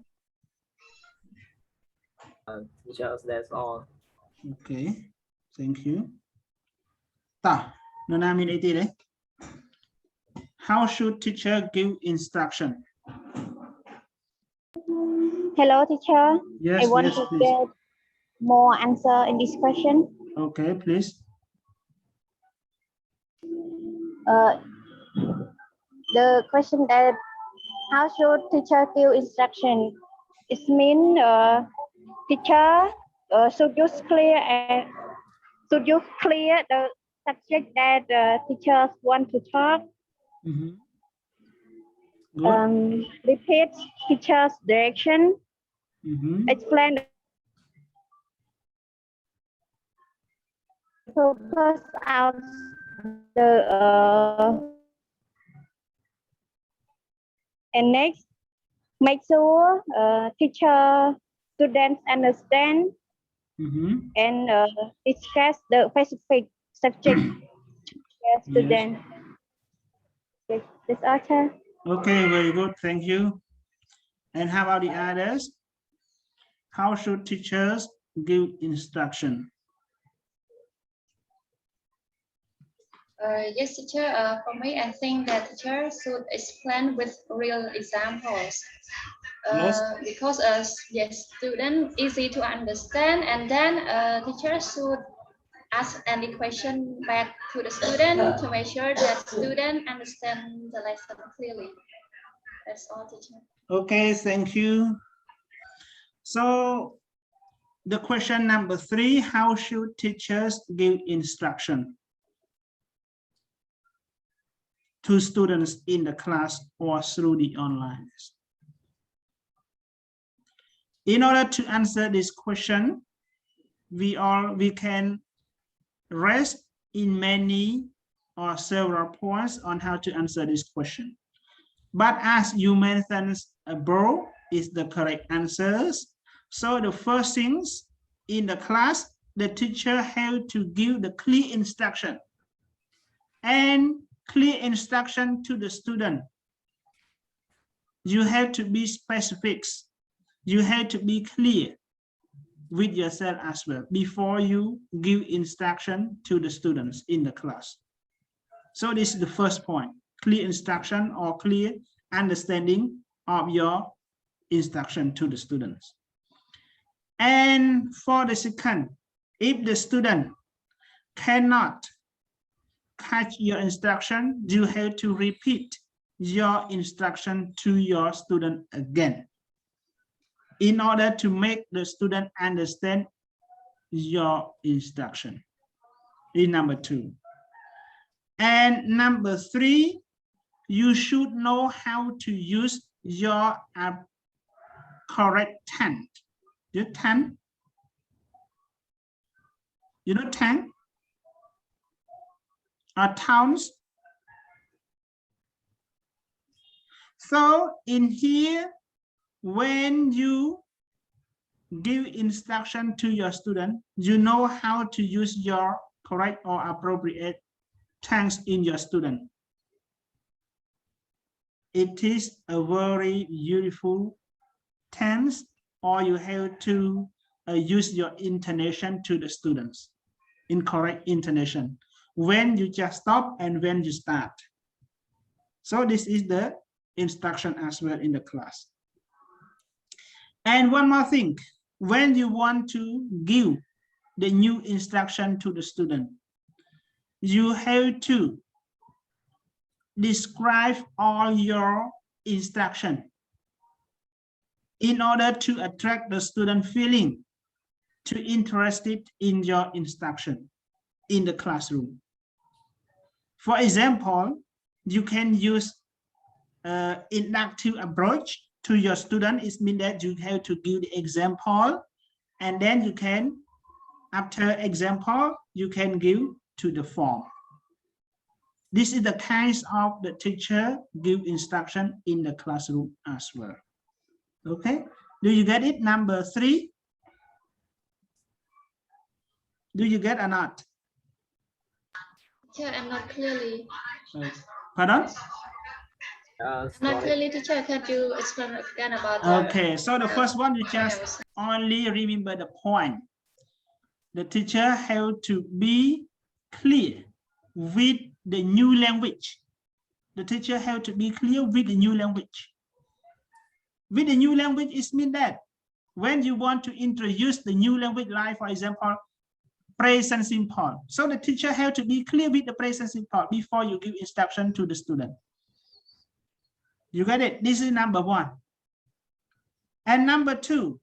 Teachers, that's all. Okay, thank you. Ta, no na min today. How should teacher give instruction? Hello, teacher. Yes, I want yes, to please. get more answer in this question. Okay, please. The question that how should teacher give instruction? It means teacher should use clear the subject that teachers want to talk. Repeat teacher's direction. Explain focus out the and next make sure teacher students understand and discuss the specific subject to student. Yes, that's all, sir. Okay, very good, thank you. And how about the others? How should teachers give instruction? Yes, teacher. For me, I think that teachers should explain with real examples. Yes. Because yes, student easy to understand, and then teachers should ask any question back to the student to make sure that student understand the lesson clearly. That's all, teacher. Okay, thank you. So the question number 3, how should teachers give instruction to students in the class or through the online? In order to answer this question, we can rest in many or several points on how to answer this question. But as you mentioned above is the correct answers. So the first things in the class, the teacher have to give the clear instruction. And clear instruction to the student. You have to be specific. You have to be clear with yourself as well before you give instruction to the students in the class. So this is the first point, clear instruction or clear understanding of your instruction to the students. And for the second, if the student cannot catch your instruction, you have to repeat your instruction to your student again in order to make the student understand your instruction. In number 2. And number 3, you should know how to use your correct tense. Your tense. You know tense? Or towns. So in here, when you give instruction to your student, you know how to use your correct or appropriate tense in your student. It is a very beautiful tense, or you have to use your intonation to the students, incorrect intonation, when you just stop and when you start. So this is the instruction as well in the class. And one more thing, when you want to give the new instruction to the student, you have to describe all your instruction in order to attract the student feeling to interested in your instruction in the classroom. For example, you can use inductive approach to your student. It means that you have to give the example, and then you can, after example, you can give to the form. This is the kinds of the teacher give instruction in the classroom as well. Okay, do you get it? Number 3. Do you get or not? Teacher, I'm not clearly. Pardon? Not clearly, teacher. Can you explain again about? Okay, so the first one, you just only remember the point. The teacher have to be clear with the new language. The teacher have to be clear with the new language. With the new language, it means that when you want to introduce the new language, like for example, present simple. So the teacher have to be clear with the present simple before you give instruction to the student. You got it? This is number 1. And number 2,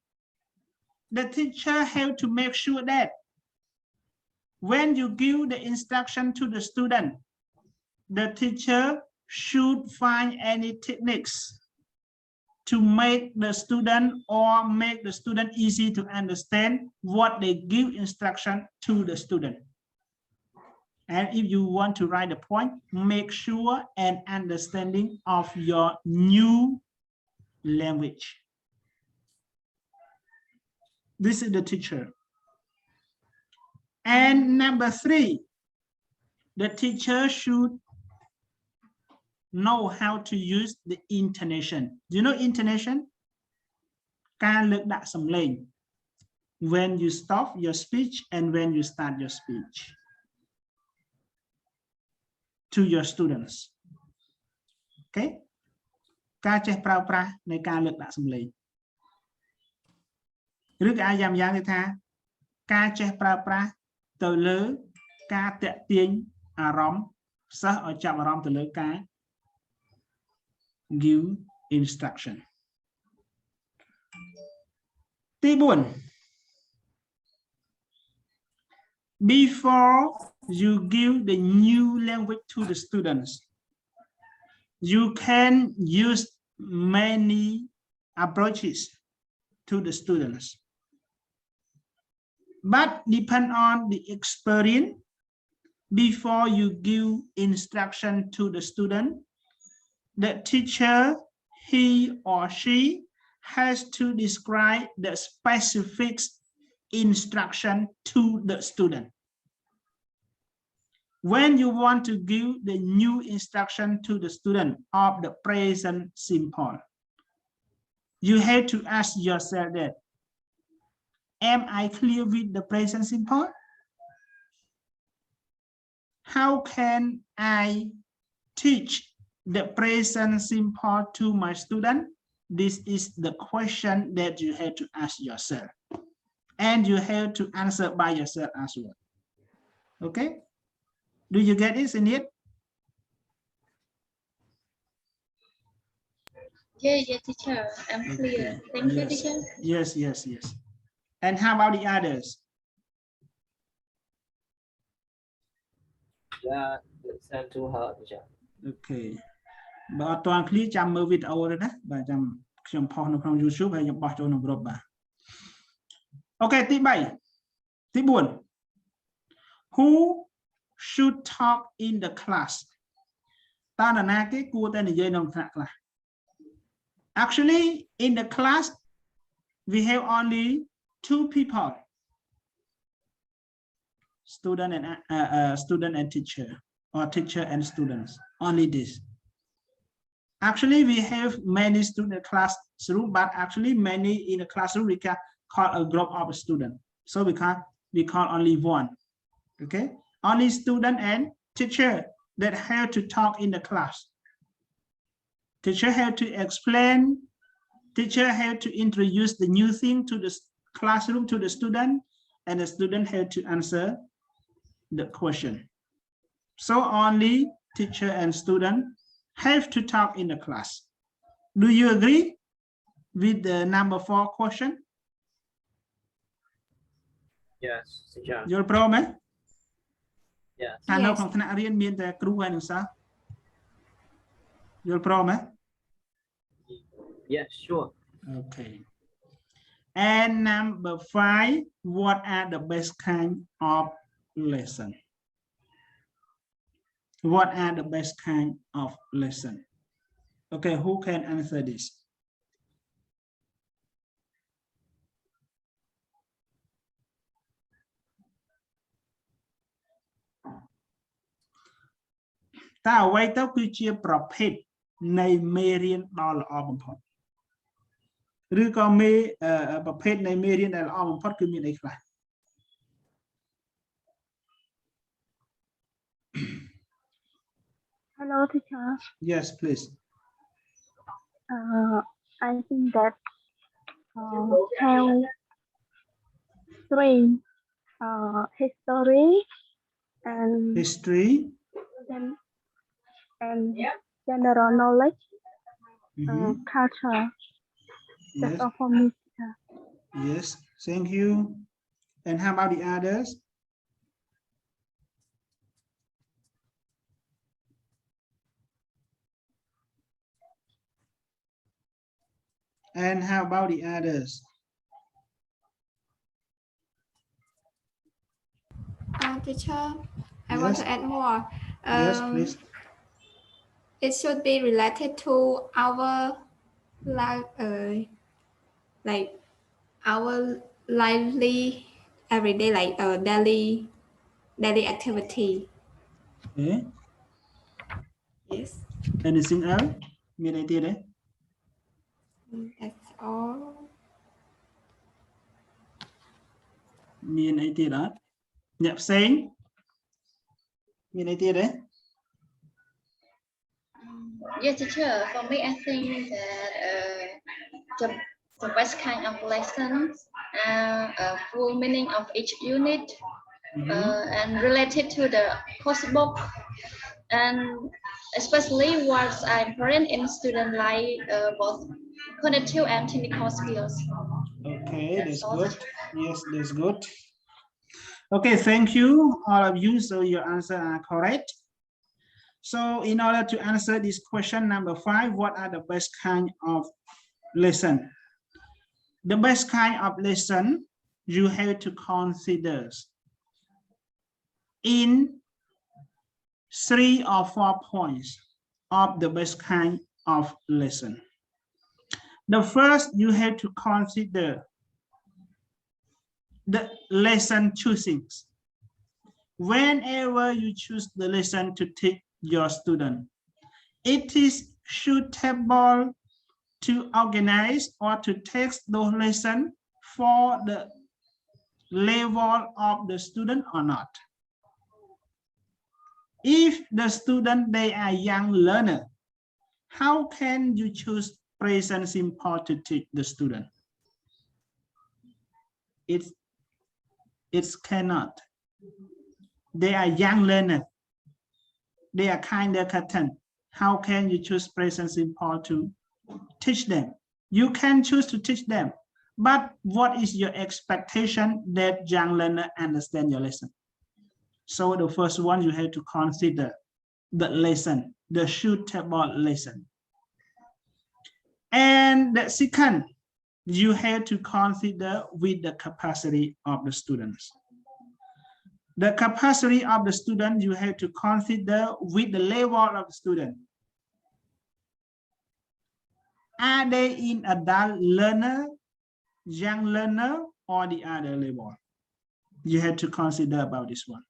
the teacher have to make sure that when you give the instruction to the student, the teacher should find any techniques to make the student or make the student easy to understand what they give instruction to the student. And if you want to write the point, make sure an understanding of your new language. This is the teacher. And number 3, the teacher should know how to use the intonation. Do you know intonation? ការលើកដាក់សំឡេង when you stop your speech and when you start your speech to your students. Okay? ការចេះប្រើប្រាស់នៃការលើកដាក់សំឡេង ឬក៏អាចយ៉ាងទៀតថាការចេះប្រើប្រាស់ទៅលើការតាក់ទាញអារម្មណ៍សិស្សឲ្យចាប់អារម្មណ៍ទៅលើការ give instruction. ទី 4. Before you give the new language to the students, you can use many approaches to the students. But depend on the experience, before you give instruction to the student, the teacher, he or she, has to describe the specifics instruction to the student. When you want to give the new instruction to the student of the present simple, you have to ask yourself that, am I clear with the present simple? How can I teach the present simple to my student? This is the question that you have to ask yourself. And you have to answer by yourself as well. Okay? Do you get it, Sinit? Yeah, teacher. I'm clear. Thank you, teacher. Yes, yes, yes. And how about the others? Yeah, send to her, teacher. Okay. But toàn clear chăm mơ video rồi đó. Bà chăm chăm phone nó trong YouTube hay chăm bỏ cho nó group bà. Okay, tí 7. Tí 4. Who should talk in the class? Ta là na cái cua tên là dây nông thạc là. Actually, in the class, we have only 2 people. Student and teacher, or teacher and students. Only this. Actually, we have many student classroom, but actually many in the classroom we can call a group of students. So we call only one. Okay, only student and teacher that have to talk in the class. Teacher have to explain. Teacher have to introduce the new thing to the classroom to the student, and the student have to answer the question. So only teacher and student have to talk in the class. Do you agree with the number 4 question? Yes, teacher. Your problem? Yes. I know from Canadian mean the crew and stuff. Your problem? Yes, sure. Okay. And number 5, what are the best kind of lesson? What are the best kind of lesson? Okay, who can answer this? Taអ្វីទៅគឺជាប្រភេទនៃមេរៀនដ៏ល្អបំផុតឬក៏ប្រភេទនៃមេរៀនដែលល្អបំផុតគឺមានអីខ្លះ Hello, teacher. Yes, please. I think that have 3 history and general knowledge, culture. That's all for me, teacher. Yes, thank you. And how about the others? And how about the others? Teacher, I want to add more. Yes, please. It should be related to our life, like our lively everyday, like daily activity. Okay. Yes. Anything else?មានអីទៀតទេ That's all. មានអីទៀតអត់អ្នកផ្សេងមានអីទៀតទេ Yes, teacher. For me, I think that the best kind of lessons are full meaning of each unit and related to the course book, and especially words are important in student life, both cognitive and technical skills. Okay, that's good. Yes, that's good. Okay, thank you, all of you. So your answers are correct. So in order to answer this question number 5, what are the best kind of lesson? The best kind of lesson you have to consider in 3 or 4 points of the best kind of lesson. The first, you have to consider the lesson choosing. Whenever you choose the lesson to teach your student, it is suitable to organize or to text those lessons for the level of the student or not. If the student, they are young learner, how can you choose present simple to teach the student? It cannot. They are young learner. They are kind of content. How can you choose present simple to teach them? You can choose to teach them, but what is your expectation that young learner understand your lesson? So the first one, you have to consider the lesson, the suitable lesson. And the second, you have to consider with the capacity of the students. The capacity of the student, you have to consider with the level of the student. Are they in adult learner, young learner, or the other level? You have to consider about this one.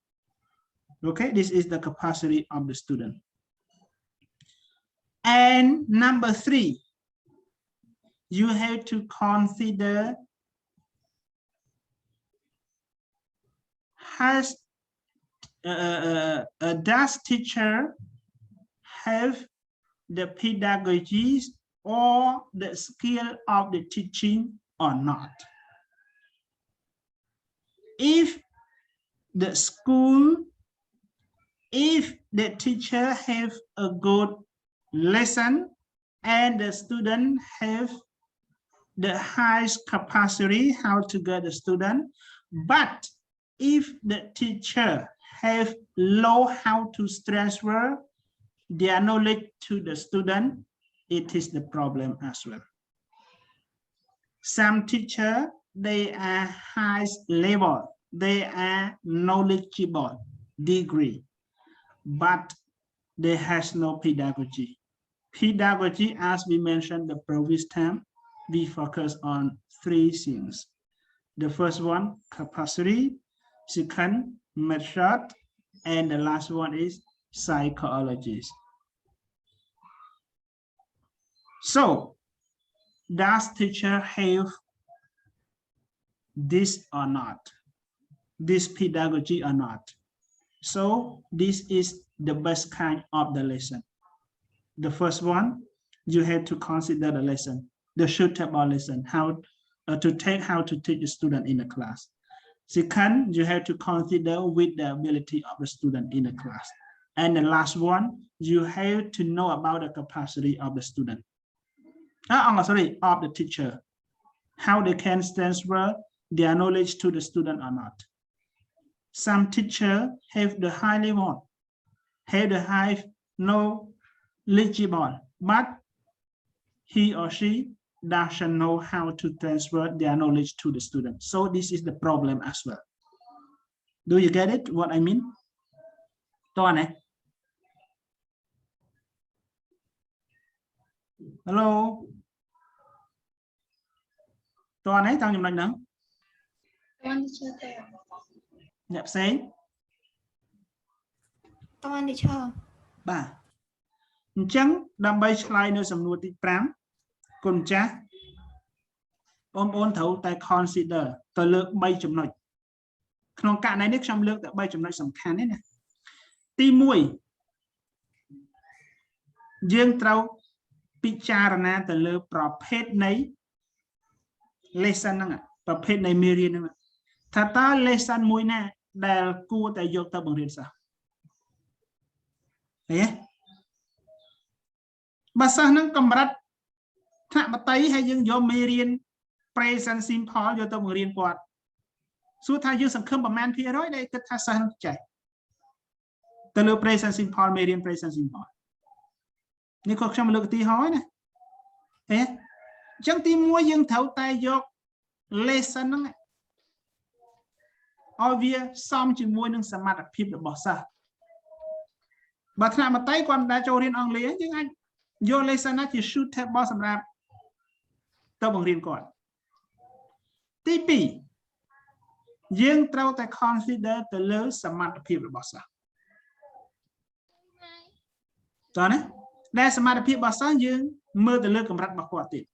Okay, this is the capacity of the student. And number 3, you have to consider does teacher have the pedagogies or the skill of the teaching or not? If the school, if the teacher have a good lesson and the student have the highest capacity how to get the student, but if the teacher have low how to transfer their knowledge to the student, it is the problem as well. Some teacher, they are high level, they are knowledgeable degree, but they has no pedagogy. Pedagogy, as we mentioned the previous time, we focus on 3 things. The first one, capacity. Second, method. And the last one is psychology. So, does teacher have this or not? This pedagogy or not? So, this is the best kind of the lesson. The first one, you have to consider the lesson, the suitable lesson, how to teach a student in the class. Second, you have to consider with the ability of the student in the class. And the last one, you have to know about the capacity of the student. Of the teacher, how they can transfer their knowledge to the student or not. Some teacher have the high level, have the high knowledgeable, but he or she doesn't know how to transfer their knowledge to the student. So this is the problem as well. Do you get it? What I mean? Hello. Nhập say. Ba. Chẳng đam bay slide nơi sầm nuột tí pram. Cùng cha. Ôn thấu tại consider tờ lượng bay chấm nội.ក្នុងករណីនេះខ្ញុំលើកតែ3ចំណុចសំខាន់ទេណាទី1យើងត្រូវពិចារណាទៅលើប្រភេទនៃ lesson ហ្នឹងប្រភេទនៃមេរៀនហ្នឹងថាតើ lesson មួយណាដែលគួរតែយកទៅបង្រៀនសិស្សឃើញទេបើសិស្សហ្នឹងកម្រិតថ្នាក់បតីហើយយើងយកមេរៀន present simple យកទៅបង្រៀនគាត់សួរថាយើងសង្ឃឹមប្រមាណភាគរយដែលគិតថាសិស្សនឹងចេះទៅលើ present simple មេរៀន present simple នេះក៏ខ្ញុំលើកឧទាហរណ៍ណាអញ្ចឹងទី1យើងត្រូវតែយក lesson ហ្នឹងឲ្យវាសមជាមួយនឹងសមត្ថភាពរបស់សិស្សបើថ្នាក់បតីគាត់មិនដែលចូលរៀនអង់គ្លេសយើងអាចយក lesson ណាជា suitable សម្រាប់ទៅបង្រៀនគាត់ទី2 យើងត្រូវតែ consider ទៅលើសមត្ថភាពរបស់សិស្សតើណាដែលសមត្ថភាពរបស់សិស្សយើងមើលទៅលើកម្រិតរបស់គាត់ទៀត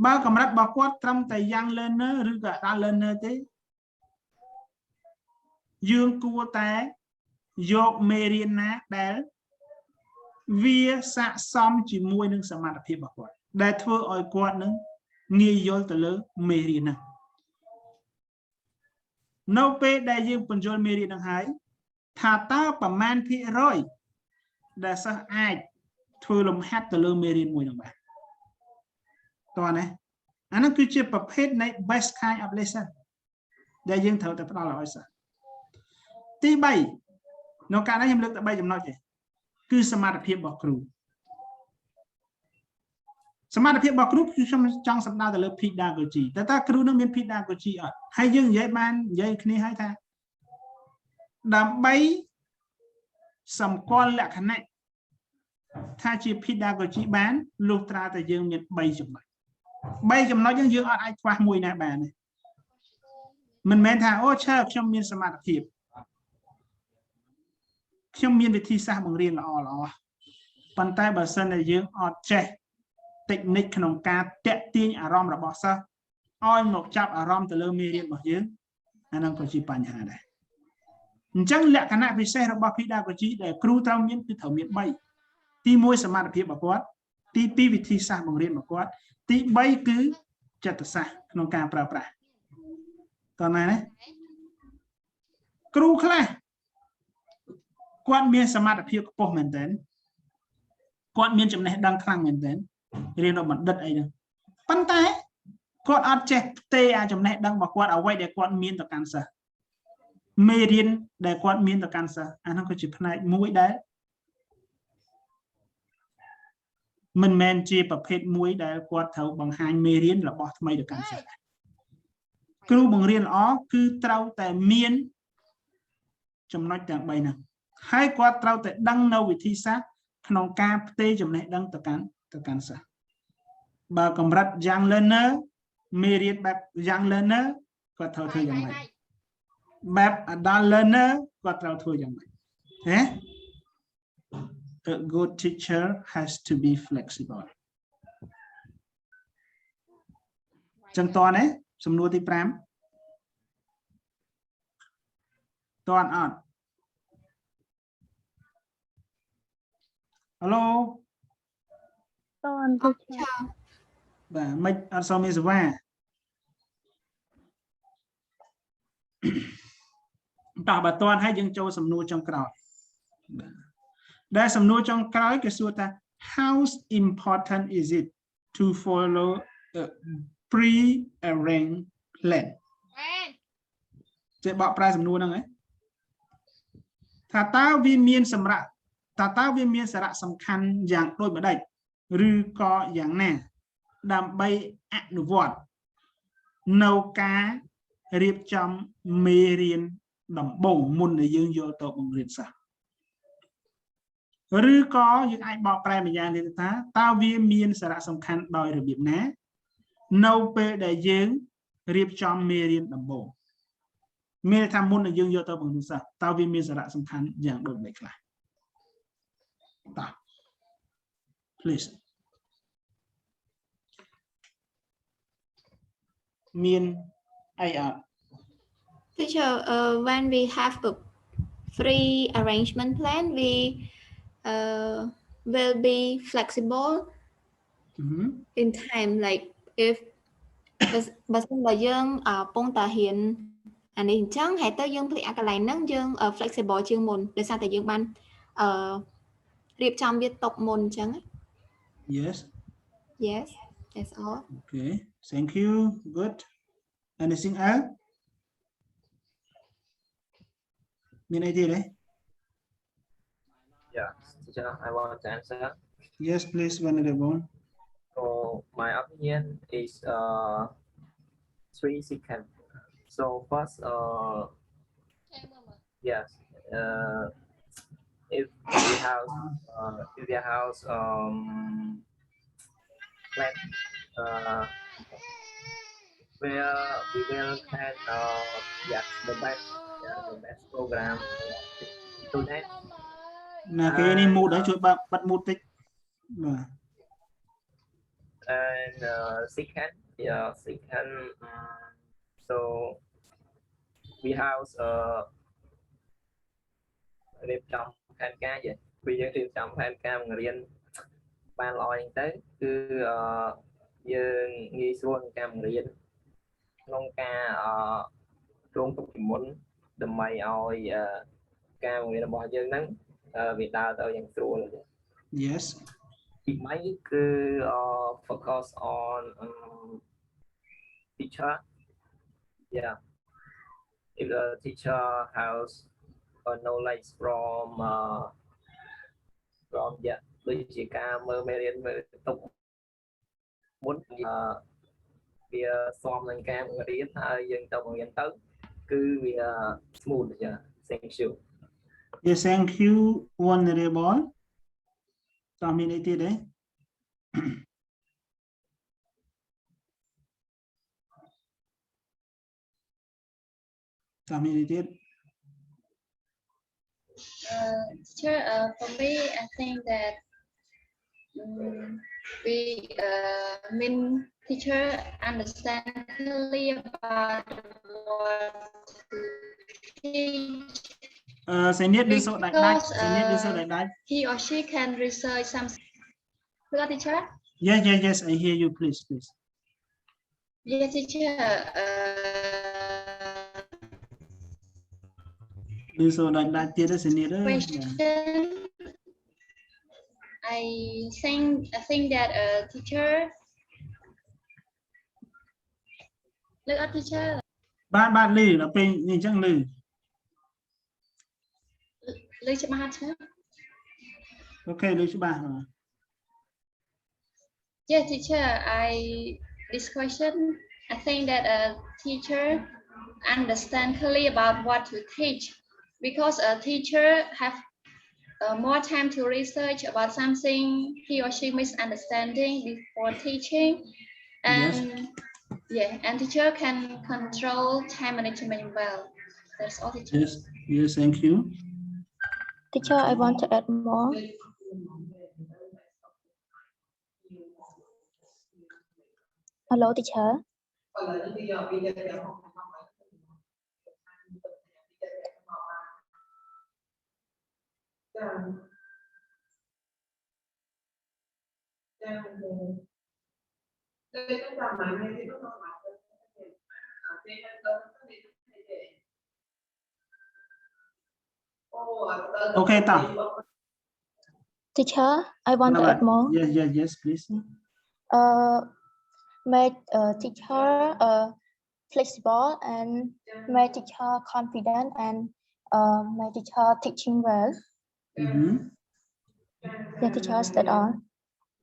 បើកម្រិតរបស់គាត់ត្រឹមតែ young learner ឬក៏ adult learner ទេយើងគួរតែយកមេរៀនណាដែលវាស័ក្តិសមជាមួយនឹងសមត្ថភាពរបស់គាត់ដែលធ្វើឲ្យគាត់នឹងងាយយល់ទៅលើមេរៀនហ្នឹងនៅពេលដែលយើងបញ្យល់មេរៀនហ្នឹងហើយថាតើប្រមាណភាគរយដែលសិស្សអាចធ្វើលំហាត់ទៅលើមេរៀនមួយហ្នឹងបាទតោះណាអានោះគឺជាប្រភេទនៃ best kind of lesson ដែលយើងត្រូវតែផ្ដល់ឲ្យសិស្សទី3នៅការនេះខ្ញុំលើកតែ3ចំណុចទេគឺសមត្ថភាពរបស់គ្រូសមត្ថភាពរបស់គ្រូគឺខ្ញុំចង់សម្ដៅទៅលើ pedagogy តើគ្រូនឹងមាន pedagogy អត់ហើយយើងនិយាយគ្នាហើយថាដើម្បីសម្គាល់លក្ខណៈថាជា pedagogy បានលុះត្រាតែយើងមាន3ចំណុចហ្នឹងយើងអត់អាចខ្វះមួយណាបានទេមិនមែនថាអូឆើខ្ញុំមានសមត្ថភាពខ្ញុំមានវិធីសាស្ត្របង្រៀនល្អប៉ុន្តែបើសិនតែយើងអត់ចេះ technique ក្នុងការតាក់ទាញអារម្មណ៍របស់សិស្សឲ្យមកចាប់អារម្មណ៍ទៅលើមេរៀនរបស់យើងអាហ្នឹងក៏ជាបញ្ហាដែរអញ្ចឹងលក្ខណៈពិសេសរបស់ pedagogy ដែលគ្រូត្រូវមានគឺត្រូវមាន3ទី1សមត្ថភាពរបស់គាត់ទី2វិធីសាស្ត្របង្រៀនរបស់គាត់ទី3គឺចិត្តសាស្ត្រក្នុងការប្រើប្រាស់តើណាគ្រូខ្លះគាត់មានសមត្ថភាពខ្ពស់មែនទែនគាត់មានចំណេះដឹងខ្លាំងមែនទែនរៀនដល់បណ្ឌិតអីហ្នឹងប៉ុន្តែគាត់អត់ចេះផ្ទេរអាចំណេះដឹងរបស់គាត់អ្វីដែលគាត់មានទៅកាន់សិស្សមេរៀនដែលគាត់មានទៅកាន់សិស្សអាហ្នឹងក៏ជាផ្នែកមួយដែលមិនមែនជាប្រភេទមួយដែលគាត់ត្រូវបង្ហាញមេរៀនរបស់ថ្មីទៅកាន់សិស្សគ្រូបង្រៀនល្អគឺត្រូវតែមានចំណុចទាំង3ហ្នឹងហើយគាត់ត្រូវតែដឹងនៅវិធីសាស្ត្រក្នុងការផ្ទេរចំណេះដឹងទៅកាន់សិស្សបើកម្រិត young learner មេរៀនបែប young learner គាត់ត្រូវធ្វើយ៉ាងម៉េចបែប adult learner គាត់ត្រូវធ្វើយ៉ាងម៉េចហ៎ A good teacher has to be flexible ចឹងតើណាសំណួរទី5តើអត់ Hello តើទៅឆា បាទមិនអត់សូវមានសេវាតោះបើតើឲ្យយើងចូលសំណួរចុងក្រោយដែលសំណួរចុងក្រោយគេសួរថា how important is it to follow a pre-arranged plan ចេះបកប្រែសំណួរហ្នឹងហ៎ថាតើវាមានសារៈសំខាន់យ៉ាងដូចម្ដេចឬក៏យ៉ាងណាដើម្បីអនុវត្តនៅការរៀបចំមេរៀនដំបូងមុនដែលយើងយកទៅបង្រៀនសិស្សឬក៏យើងអាចបកប្រែម្យ៉ាងទៀតថាតើវាមានសារៈសំខាន់ដោយរបៀបណានៅពេលដែលយើងរៀបចំមេរៀនដំបូងមានថាមុនដែលយើងយកទៅបង្រៀនសិស្សតើវាមានសារៈសំខាន់យ៉ាងដូចម្ដេចខ្លះតោះ please មានអីអត់ Teacher, when we have a free arrangement plan, we will be flexible in time. Like if បើសិនបើយើងពងតាហ៊ានអានេះអញ្ចឹងហើយទៅយើងភ្លេចអាកន្លែងហ្នឹងយើង flexible ជាងមុនដោយសារតែយើងបានរៀបចំវាតុកមុនអញ្ចឹង Yes that's all. Okay, thank you. Good. Anything else?មានអីទៀតទេ Yeah, teacher, I want to answer. Yes, please, Venerable. So my opinion is 3 seconds. So first, yes, if we have plan where we will have yes, the best program student. Là cái này mood đấyជួយbắt mood tích. And second, so we haveរៀបចំផែនការយើងរៀបចំផែនការបង្រៀនបានល្អយ៉ាងទៅគឺយើងងាយស្រួលក្នុងការបង្រៀនក្នុងការគ្រោងទុកពីមុនដើម្បីឲ្យការបង្រៀនរបស់យើងហ្នឹងវាដើរទៅយ៉ាងស្រួល Yes. ទី3គឺ focus on teacher. Yeah. If the teacher has knowledge from yeah, ដូចជាការមើលមេរៀនមើលទុកមុនវាសមនឹងការបង្រៀនហើយយើងទៅបង្រៀនទៅគឺវា smooth ចា Thank you. Yes, thank you honorable. តោះមានអីទៀតទេ តោះមានអីទៀត Teacher, for me, I think that we mean teacher understand clearly about what to teach. Because he or she can research something. Hello, teacher. Yes, I hear you. Please. Yes, teacher. Question. I think that a teacher. Look at teacher. Bạn lư là bên nhìn chẳng lư. Lư cho bạn chứ. Okay, lư cho bạn. Yes, teacher. This question. I think that a teacher understand clearly about what to teach, because a teacher have more time to research about something he or she misunderstanding before teaching, and yes. And teacher can control time management well. That's all, teacher. Yes, thank you. Teacher, I want to add more. Hello, teacher. Okay, Tom. Teacher, I want to add more. Yes, please. Make teacher flexible and make teacher confident and make teacher teaching well. Yeah, teachers, that all.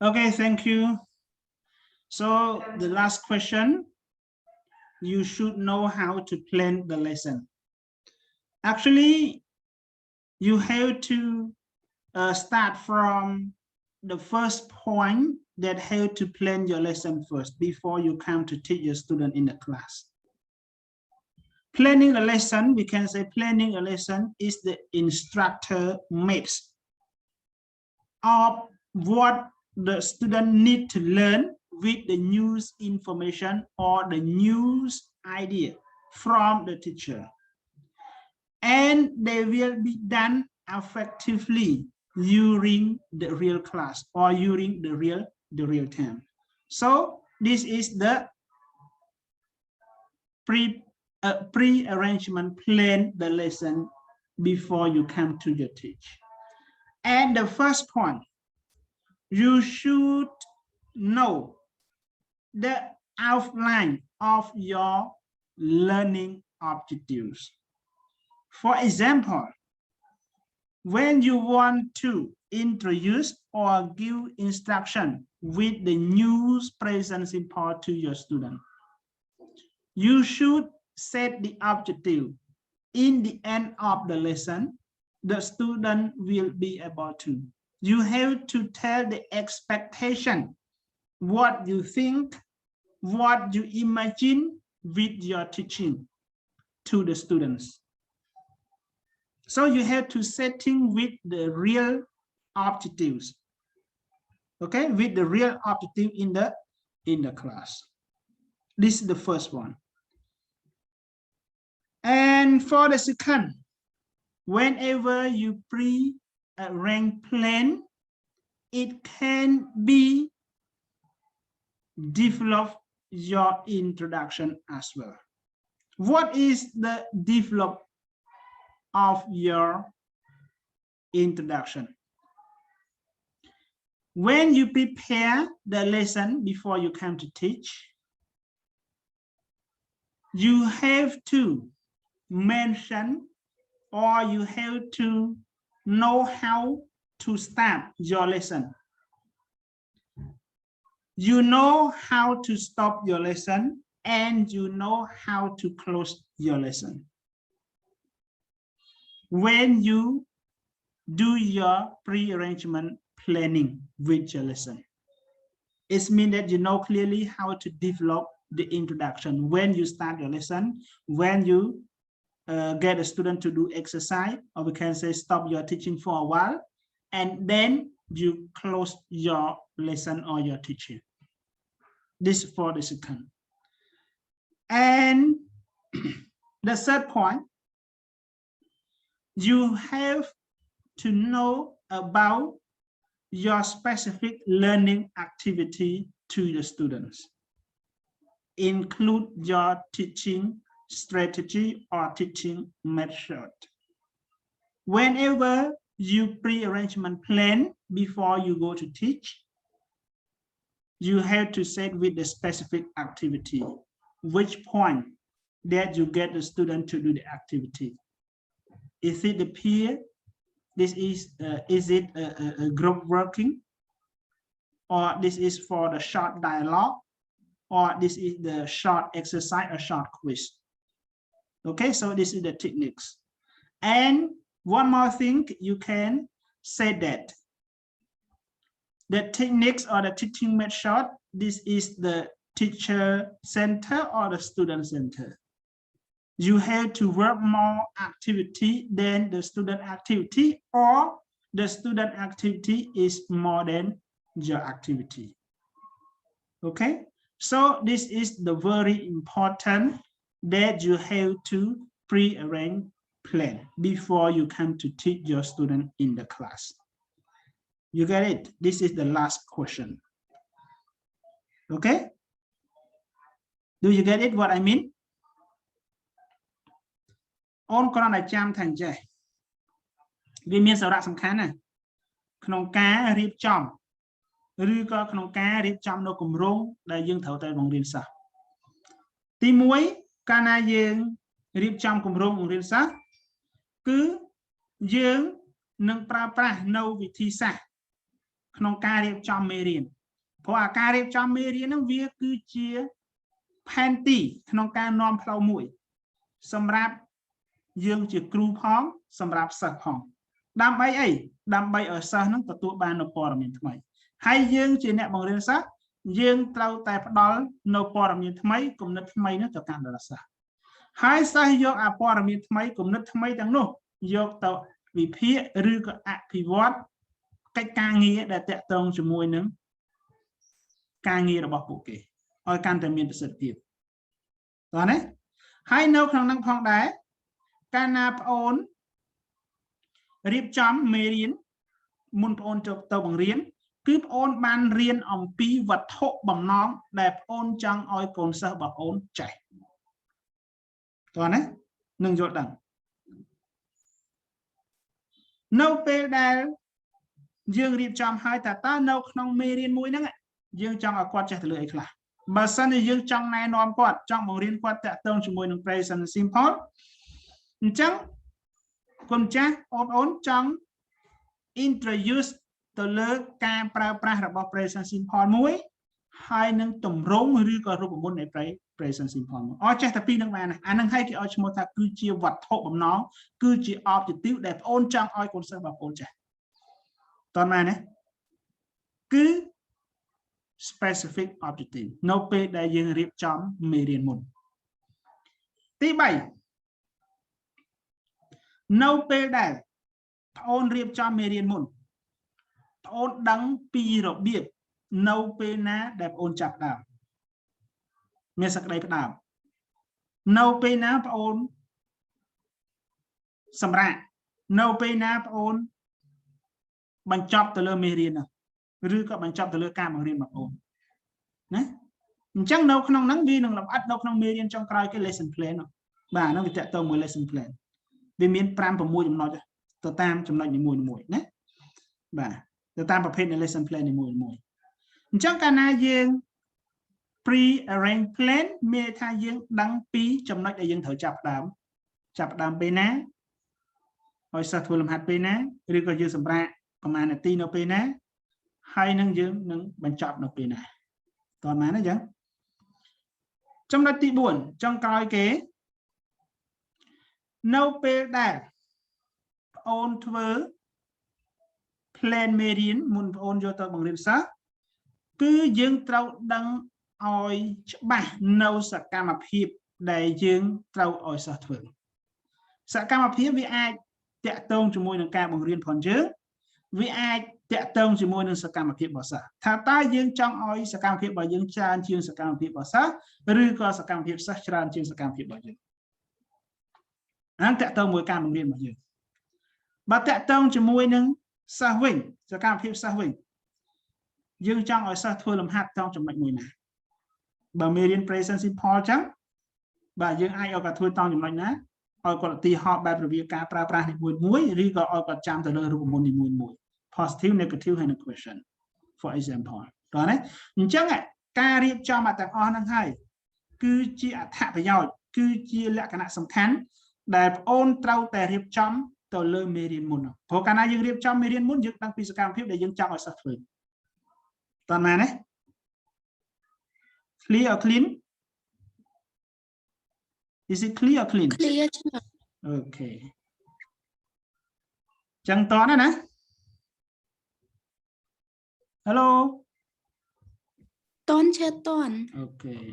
Okay, thank you. So the last question, you should know how to plan the lesson. Actually, you have to start from the first point, that how to plan your lesson first before you come to teach your student in the class. Planning a lesson, we can say planning a lesson is the instructor makes of what the student need to learn with the news information or the news idea from the teacher, and they will be done effectively during the real class or during the real time. So this is the pre-arrangement plan the lesson before you come to your teach. And the first point, you should know the outline of your learning objectives. For example, when you want to introduce or give instruction with the news present simple to your student, you should set the objective. In the end of the lesson, the student will be able to. You have to tell the expectation, what you think, what you imagine, with your teaching to the students. So you have to setting with the real objectives. Okay, with the real objective in the class. This is the first one. And for the second, whenever you pre-arrange plan, it can be develop your introduction as well. What is the develop of your introduction? When you prepare the lesson before you come to teach, you have to mention or you have to know how to start your lesson. You know how to stop your lesson and you know how to close your lesson. When you do your pre-arrangement planning with your lesson, it means that you know clearly how to develop the introduction. When you start your lesson, when you get a student to do exercise, or we can say stop your teaching for a while, and then you close your lesson or your teaching. This is for the second. And the third point, you have to know about your specific learning activity to the students. Include your teaching strategy or teaching method. Whenever you pre-arrangement plan before you go to teach, you have to set with the specific activity, which point that you get the student to do the activity. Is it the peer? This is it a group working? Or this is for the short dialogue? Or this is the short exercise or short quiz? Okay, so this is the techniques. And one more thing, you can say that the techniques or the teaching method, this is the teacher center or the student center. You have to work more activity than the student activity, or the student activity is more than your activity. Okay, so this is the very important that you have to pre-arrange plan before you come to teach your student in the class. You get it? This is the last question. Okay? Do you get it what I mean? On គ្រាន់តែចាំថាអញ្ចេះវាមានសារៈសំខាន់ណាស់ក្នុងការរៀបចំឬក៏ក្នុងការរៀបចំនៅគម្រោងដែលយើងត្រូវតែបង្រៀនសិស្សទី1កាលណាយើងរៀបចំគម្រោងបង្រៀនសិស្សគឺយើងនឹងប្រើប្រាស់នៅវិធីសាស្ត្រក្នុងការរៀបចំមេរៀនព្រោះអាការរៀបចំមេរៀនហ្នឹងវាគឺជាផែនទីក្នុងការនាំផ្លូវមួយសម្រាប់យើងជាគ្រូផងសម្រាប់សិស្សផងដើម្បីអីដើម្បីឲ្យសិស្សនឹងទទួលបាននូវព័ត៌មានថ្មីហើយយើងជាអ្នកបង្រៀនសិស្សយើងត្រូវតែផ្ដល់នូវព័ត៌មានថ្មីគំនិតថ្មីនោះទៅកាន់ដល់សិស្សហើយសិស្សយកអាព័ត៌មានថ្មីគំនិតថ្មីទាំងនោះយកទៅវិភាគឬក៏អភិវឌ្ឍកិច្ចការងារដែលតាក់ទងជាមួយនឹងការងាររបស់ពួកគេឲ្យកាន់តែមានប្រសិទ្ធភាពតោះណាហើយនៅក្នុងនឹងផងដែរកាលណាប្អូនរៀបចំមេរៀនមុនប្អូនចូលទៅបង្រៀនគឺប្អូនបានរៀនអំពីវត្ថុបំណងដែលប្អូនចង់ឲ្យកូនសិស្សរបស់ប្អូនចេះតោះណានឹងយល់ដឹងនៅពេលដែលយើងរៀបចំហើយតើនៅក្នុងមេរៀនមួយហ្នឹងយើងចង់ឲ្យគាត់ចេះទៅលើអីខ្លះបើសិនជាយើងចង់ណែនាំគាត់ចង់បង្រៀនគាត់តាក់ទងជាមួយនឹង present simple អញ្ចឹងគុណចាស់បងប្អូនចង់ introduce ទៅលើការប្រើប្រាស់របស់ present simple មួយហើយនឹងទម្រង់ឬក៏រូបមន្តនៃ present simple មួយអត់ចេះតែពីរនឹងបានណាអានឹងឲ្យគេឲ្យឈ្មោះថាគឺជាវត្ថុបំណងគឺជា objective ដែលបងប្អូនចង់ឲ្យកូនសិស្សរបស់បងប្អូនចេះតើមែនទេគឺ specific objective នៅពេលដែលយើងរៀបចំមេរៀនមុន ទី 3 នៅពេលដែលប្អូនរៀបចំមេរៀនមុនប្អូនដឹងពីរបៀបនៅពេលណាដែលប្អូនចាប់ដើមមានសក្តីផ្ដើមនៅពេលណាប្អូនសម្រាប់នៅពេលណាប្អូនបញ្ចប់ទៅលើមេរៀនឬក៏បញ្ចប់ទៅលើការបង្រៀនរបស់ប្អូនណាអញ្ចឹងនៅក្នុងហ្នឹងវានឹងលម្អិតនៅក្នុងមេរៀនចុងក្រោយគេ lesson plan បាទហ្នឹងវាតកតមួយ lesson plan វាមាន 5 6 ចំណុចទៅតាមចំណុចនីមួយៗណាបាទទៅតាមប្រភេទនៃ lesson plan នីមួយៗអញ្ចឹងកាលណាយើង pre arrange plan មានថាយើងដឹងពីចំណុចដែលយើងត្រូវចាប់ដើមពេលណាឲ្យសិស្សធ្វើលំហាត់ពេលណាឬក៏យើងសម្រាប់ប្រហែលនាទីនៅពេលណាហើយនឹងយើងនឹងបញ្ចប់នៅពេលណាតើមែនទេអញ្ចឹងចំណុចទី 4 ចុងក្រោយគេនៅពេលដែលប្អូនធ្វើ plan មេរៀនមុនប្អូនយកទៅបង្រៀនសិស្សគឺយើងត្រូវដឹងឲ្យច្បាស់នៅសកម្មភាពដែលយើងត្រូវឲ្យសិស្សធ្វើសកម្មភាពវាអាចតាក់ទងជាមួយនឹងការបង្រៀនផងយើងវាអាចតាក់ទងជាមួយនឹងសកម្មភាពរបស់សិស្សថាតើយើងចង់ឲ្យសកម្មភាពរបស់យើងច្រើនជាងសកម្មភាពរបស់សិស្សឬក៏សកម្មភាពសិស្សច្រើនជាងសកម្មភាពរបស់យើងអានតាក់ទងមួយការបង្រៀនរបស់យើងបើតាក់ទងជាមួយនឹងសិស្សវិញសកម្មភាពសិស្សវិញយើងចង់ឲ្យសិស្សធ្វើលំហាត់តាមចំណុចមួយណាបើមេរៀន present simple ចឹងបាទយើងអាចឲ្យគាត់ធ្វើតាមចំណុចណាឲ្យគាត់ឧទាហរណ៍បែបរបៀបការប្រើប្រាស់នីមួយៗឬក៏ឲ្យគាត់ចាំទៅលើរូបមន្តនីមួយៗ positive negative ហើយនិង question for example តោះណាអញ្ចឹងការរៀបចំទាំងអស់ហ្នឹងហើយគឺជាអត្ថប្រយោជន៍គឺជាលក្ខណៈសំខាន់ដែលប្អូនត្រូវតែរៀបចំទៅលើមេរៀនមុនព្រោះកាលណាយើងរៀបចំមេរៀនមុនយើងដឹងពីសកម្មភាពដែលយើងចង់ឲ្យសិស្សធ្វើតើណាណា clear or clean is it clear or clean clear okay ចឹងតោះណា hello តនឈើតន okay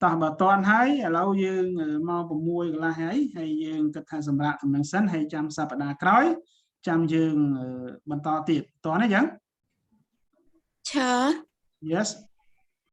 តោះបើតន់ហើយឥឡូវយើងមក6កន្លះហើយយើងគិតថាសម្រាប់ដំណឹងសិនហើយចាំសប្តាហ៍ក្រោយចាំយើងបន្តទៀតតោះណាចឹង Sure. Yes.